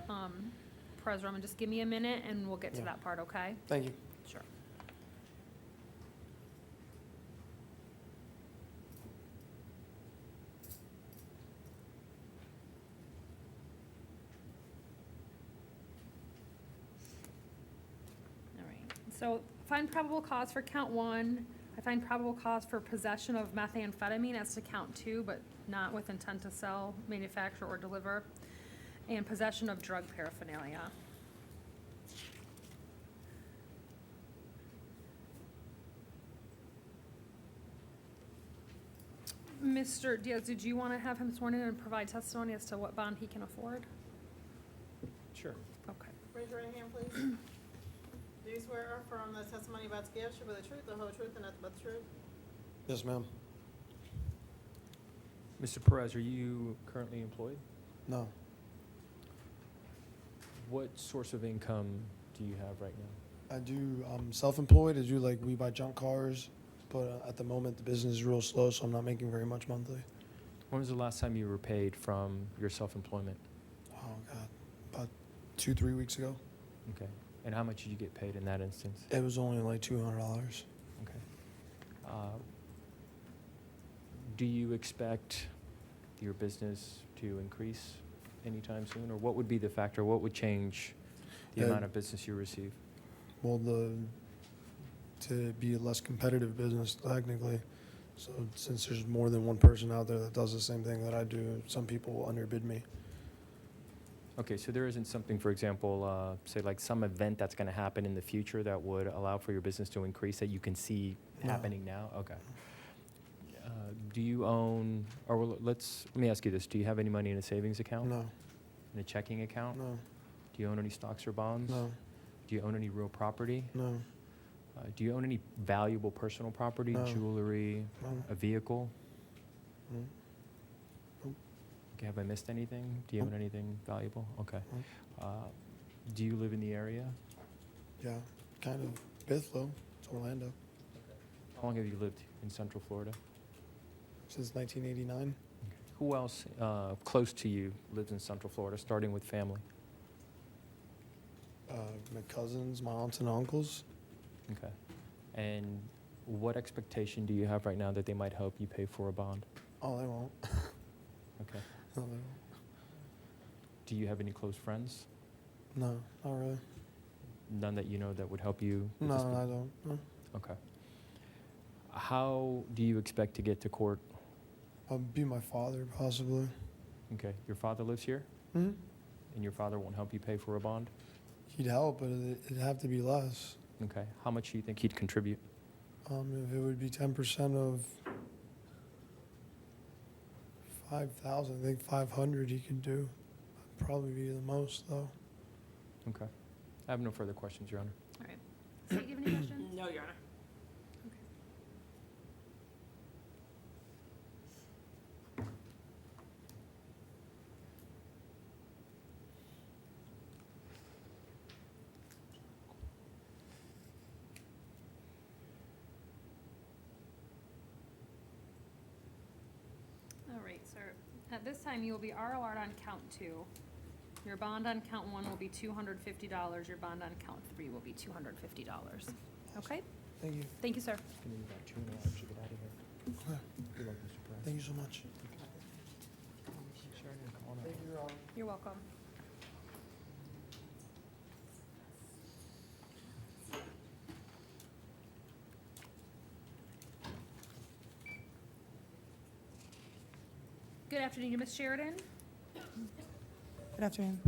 Perez Roman, just give me a minute and we'll get to Yeah. that part, okay? Thank you. Sure. All right, so find probable cause for count one. I find probable cause for possession of methamphetamine as to count two, but not with intent to sell, manufacture, or deliver, and possession of drug paraphernalia. Mr. Diaz, did you want to have him sworn in and provide testimony as to what bond he can afford? Sure. Okay. Raise your right hand, please. Do you swear or affirm the testimony you're about to give should be the truth, the whole truth, and nothing but the truth? Yes, ma'am. Mr. Perez, are you currently employed? No. What source of income do you have right now? I do, I'm self-employed. I do like, we buy junk cars, but at the moment, the business is real slow, so I'm not making very much monthly. When was the last time you were paid from your self-employment? Oh, God, about 2-3 weeks ago. Okay. And how much did you get paid in that instance? It was only like $200. Okay. Do you expect your business to increase anytime soon? Or what would be the factor? What would change the amount of business you receive? Well, to be a less competitive business technically. So since there's more than one person out there that does the same thing that I do, some people will underbid me. Okay, so there isn't something, for example, say like some event that's going to happen in the future that would allow for your business to increase that you can see No. happening now? Okay. Do you own, or let me ask you this, do you have any money in a savings account? No, In a checking account? no, Do you own any stocks or bonds? no, Do you own any real property? no, Do you own any valuable personal property, No. jewelry, no, a vehicle? no. Okay, have I missed anything? Do you own anything valuable? Okay. Do you live in the area? Yeah, kind of. Bithlow, it's Orlando, How long have you lived in Central Florida? since 1989. Who else close to you lives in Central Florida, starting with family? My cousins, my aunts and uncles. Okay. And what expectation do you have right now that they might help you pay for a bond? Oh, they won't. Okay. No, they won't. Do you have any close friends? No, not really. None that you know that would help you? with No, this I don't. No. Okay. How do you expect to get to court? I'll be my father, possibly. Okay. Your father lives here? Hmm? And your father won't help you pay for a bond? He'd help, but it'd have to be less. Okay. How much do you think he'd contribute? If it would be 10% of 5,000, I think 500 he could do. That'd probably be the most, though. Okay. I have no further questions, Your Honor. All right. State, do you have any questions? No, Your Honor. All right, sir. At this time, you will be ROR'd on count 2. Your bond on count 1 will be $250. Your bond on count 3 will be $250. Okay? Thank you. Thank you, sir. Can you back to and I'll actually get out of here? Okay. Good luck, Mr. Price. Thank you so much. You're welcome. Good afternoon, Ms. Sheridan. Good afternoon.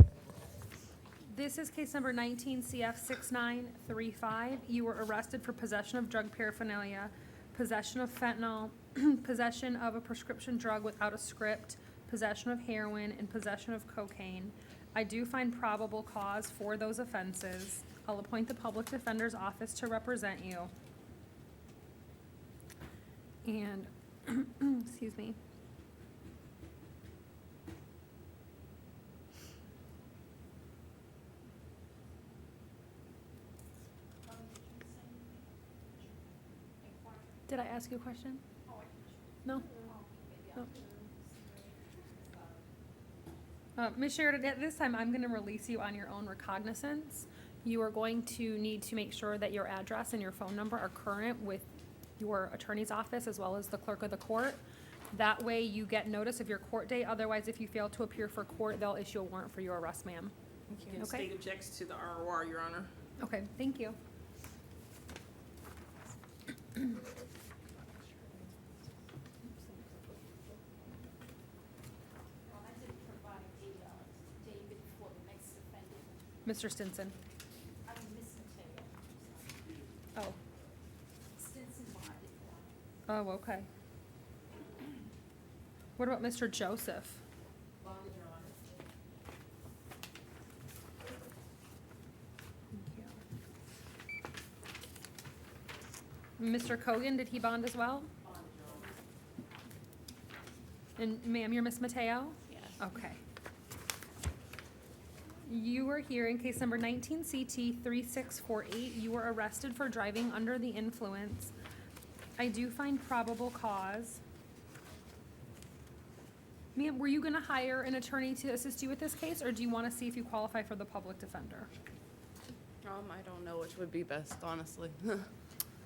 This is case number 19 CF 6935. You were arrested for possession of drug paraphernalia, possession of fentanyl, possession of a prescription drug without a script, possession of heroin, and possession of cocaine. I do find probable cause for those offenses. I'll appoint the public defender's office to represent you. And, excuse me. Did I ask you a question? No? No. Ms. Sheridan, at this time, I'm going to release you on your own recognizance. You are going to need to make sure that your address and your phone number are current with your attorney's office as well as the clerk of the court. That way you get notice of your court date. Otherwise, if you fail to appear for court, they'll issue a warrant for your arrest, ma'am. And Okay. state objects to the ROR, Your Honor. Okay, thank you. I did provide a David for the next defendant. Mr. Stinson. I mean, Miss Mateo. Oh, Stinson bonded. oh, okay. What about Mr. Joseph? Bonded, Your Honor. Mr. Cogan, did he bond as well? Bonded, Your Honor. And ma'am, you're Miss Mateo? Yes. Okay. You were here in case number 19 CT 3648. You were arrested for driving under the influence. I do find probable cause. Ma'am, were you going to hire an attorney to assist you with this case, or do you want to see if you qualify for the public defender? I don't know which would be best, honestly.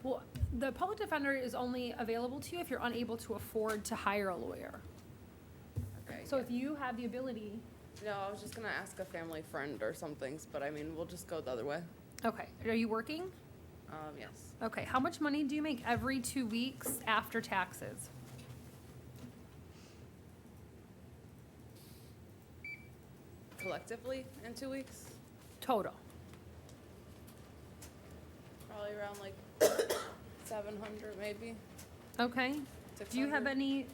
Well, the public defender is only available to you if you're unable to afford to hire a lawyer. Okay. So if you have the ability, No, I was just gonna ask a family friend or something, but I mean, we'll just go the other way. okay. Are you working? Yes. Okay. How much money do you make every 2 weeks after taxes? Collectively in 2 weeks, Total. probably around like 700 maybe. Okay. Do you have 600. any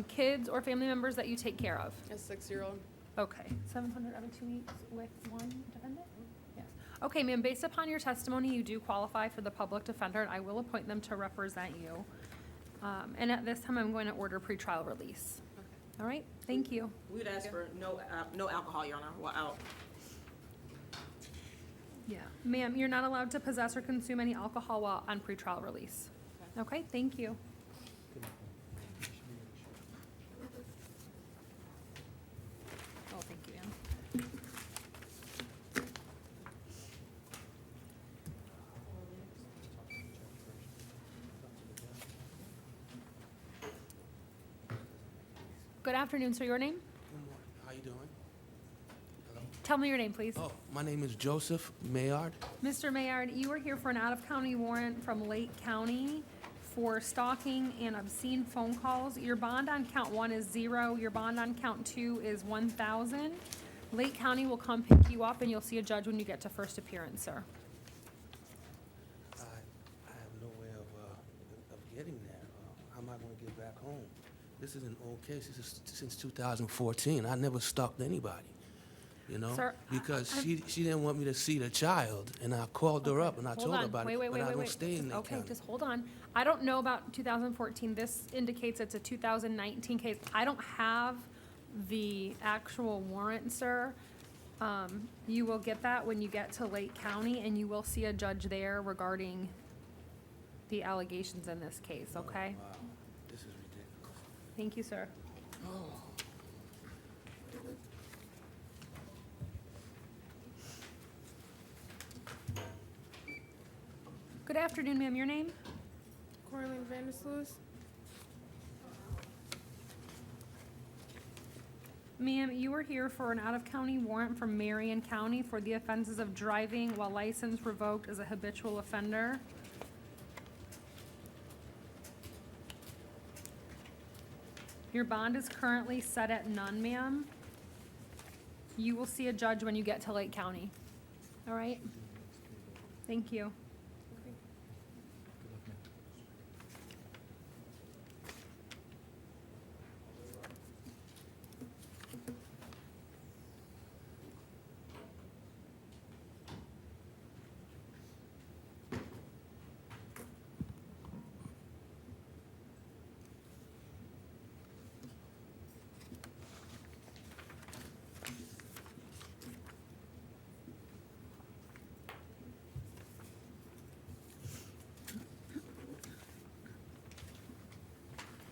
kids or family members that you take care of? A 6-year-old. Okay, 700 every 2 weeks with one defendant? Yes. Okay, ma'am, based upon your testimony, you do qualify for the public defender, and I will appoint them to represent you. And at this time, I'm going to order pretrial release. All right, thank you. We'd ask for no alcohol, Your Honor, while out. Yeah. Ma'am, you're not allowed to possess or consume any alcohol while on pretrial release. Okay, thank you. Oh, thank you, ma'am. Good afternoon, sir. Your name? How you doing? Tell me your name, please. Oh, my name is Joseph Mayard. Mr. Maynard, you were here for an out-of-county warrant from Lake County for stalking and obscene phone calls. Your bond on count 1 is 0. Your bond on count 2 is 1,000. Lake County will come pick you up, and you'll see a judge when you get to first appearance, sir. I have no way of getting there. How am I going to get back home? This is an old case. This is since 2014. I never stalked anybody, you know, Sir, because she didn't want me to see the child, and I called her up and I Hold told her on. about Wait, it. wait, But wait, I don't wait. stay in Lake Okay, County. just hold on. I don't know about 2014. This indicates it's a 2019 case. I don't have the actual warrant, sir. You will get that when you get to Lake County, and you will see a judge there regarding the allegations in this case, okay? Wow, this is ridiculous. Thank you, sir. Good afternoon, ma'am. Your name? Corlin Vandersloot. Ma'am, you were here for an out-of-county warrant from Marion County for the offenses of driving while license revoked as a habitual offender. Your bond is currently set at none, ma'am. You will see a judge when you get to Lake County. All right? Thank you.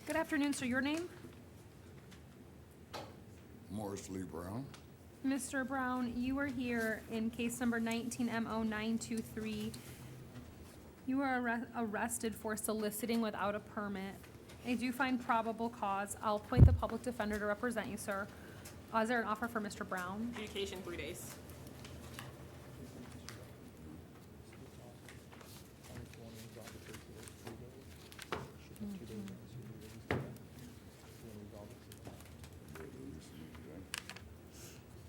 Good afternoon, sir. Your name? Morris Lee Brown. Mr. Brown, you were here in case number 19MO923. You were arrested for soliciting without a permit. I do find probable cause. I'll appoint the public defender to represent you, sir. Is there an offer for Mr. Brown? Adjudication 3 days.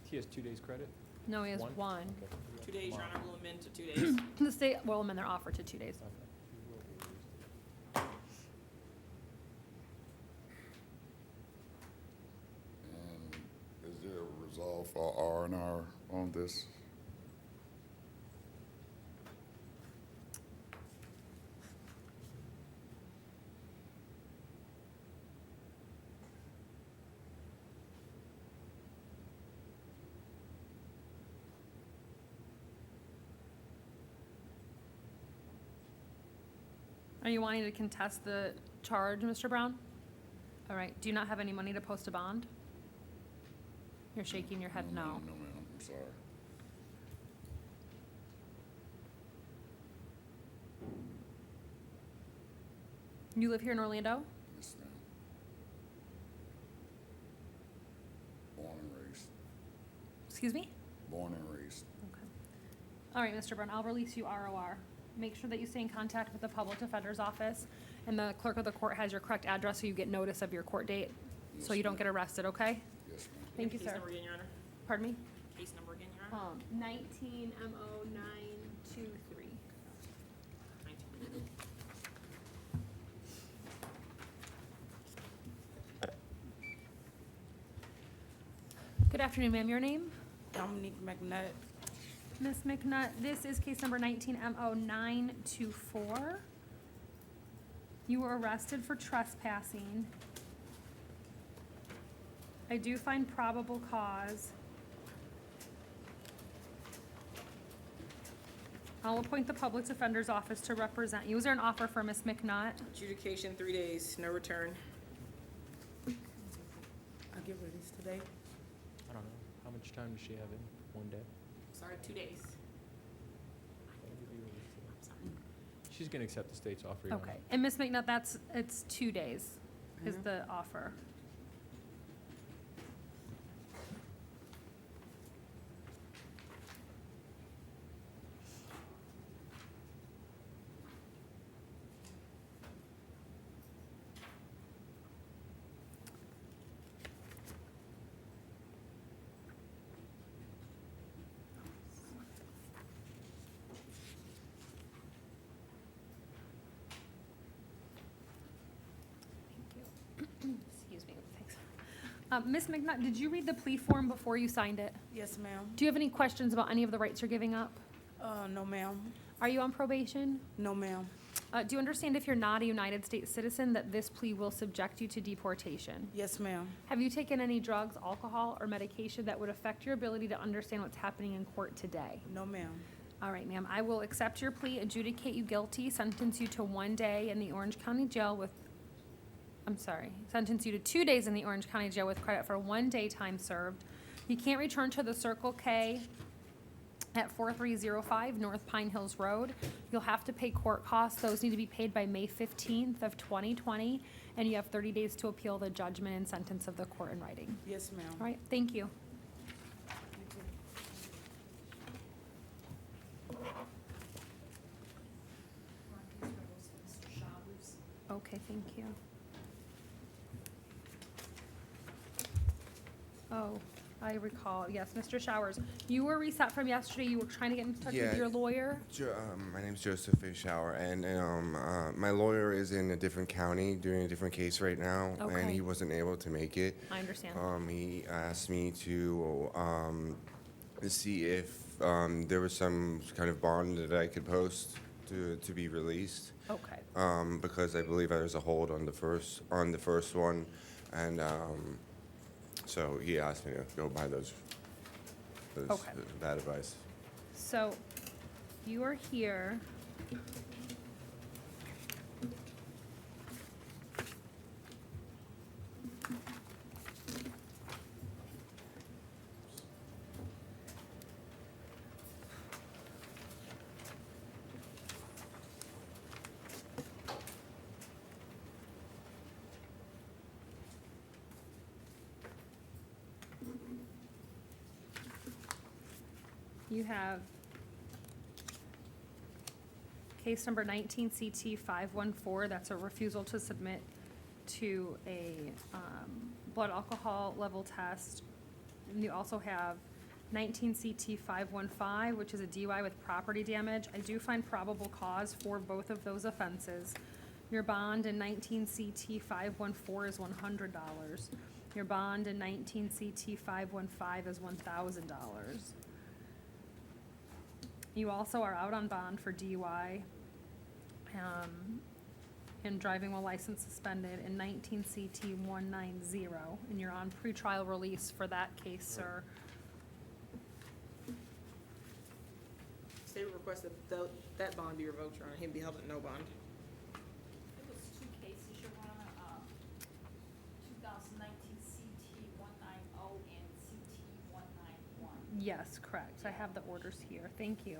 He has 2 days credit? No, he has one. 2 days, Your Honor, will amend to 2 days. The state will amend their offer to 2 days. And is there a resolve for R&R on this? Are you wanting to contest the charge, Mr. Brown? All right, do you not have any money to post a bond? You're shaking your head no. No, ma'am, I'm sorry. You live here in Orlando? Yes, ma'am. Born and raised. Excuse me? Born and raised. Okay. All right, Mr. Brown, I'll release you ROR. Make sure that you stay in contact with the public defender's office, and the clerk of the court has your correct address so you get notice of your court date, so Yes, you don't ma'am. get arrested, okay? Yes, ma'am. Thank you, Case sir. number again, Your Honor. Pardon me? Case number again, Your Honor. 19MO923. Good afternoon, ma'am. Your name? Dominique McNutt. Ms. McNutt, this is case number 19MO924. You were arrested for trespassing. I do find probable cause. I'll appoint the public defender's office to represent you. Is there an offer for Ms. McNutt? Adjudication, 3 days, no return. I'll give her this today. I don't know. How much time does she have in? 1 day? Sorry, 2 days. She's gonna accept the state's offer, Your Honor. Okay. And Ms. McNutt, it's 2 days is the offer. Excuse me, thanks. Ms. McNutt, did you read the plea form before you signed it? Yes, ma'am. Do you have any questions about any of the rights you're giving up? No, ma'am. Are you on probation? No, ma'am. Do you understand if you're not a United States citizen that this plea will subject you to deportation? Yes, ma'am. Have you taken any drugs, alcohol, or medication that would affect your ability to understand what's happening in court today? No, ma'am. All right, ma'am. I will accept your plea, adjudicate you guilty, sentence you to 1 day in the Orange County Jail with, sentence you to 2 days in the Orange County Jail with credit for 1 day time served. You can't return to the Circle K at 4305 North Pine Hills Road. You'll have to pay court costs. Those need to be paid by May 15th of 2020, and you have 30 days to appeal the judgment and sentence of the court in writing. Yes, ma'am. All right, thank you. Okay, thank you. Oh, I recall, yes, Mr. Showers, you were reset from yesterday, you were trying to get in touch with Yeah. your lawyer? My name's Joseph Fishauer, and my lawyer is in a different county doing a different case right now, and Okay. he wasn't able to make it. I understand. He asked me to see if there was some kind of bond that I could post to be released. Okay. Because I believe there's a hold on the first one, and so he asked me to go by Okay. that advice. So, you are here. You have case number 19 CT 514, that's a refusal to submit to a blood alcohol level test. And you also have 19 CT 515, which is a DUI with property damage. I do find probable cause for both of those offenses. Your bond in 19 CT 514 is $100. Your bond in 19 CT 515 is $1,000. You also are out on bond for DUI and driving while license suspended in 19 CT 190, and you're on pretrial release for that case, sir. State requested that bond be revoked, Your Honor. He'd be held at no bond. Yes, correct. I have the orders here. Thank you.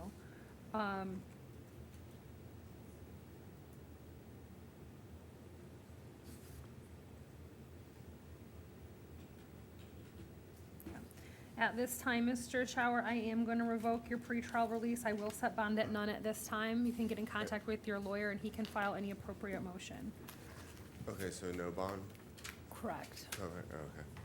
At this time, Mr. Chower, I am going to revoke your pretrial release. I will set bond at none at this time. You can get in contact with your lawyer and he can file any appropriate motion. Okay, so no bond? Correct. Okay, okay.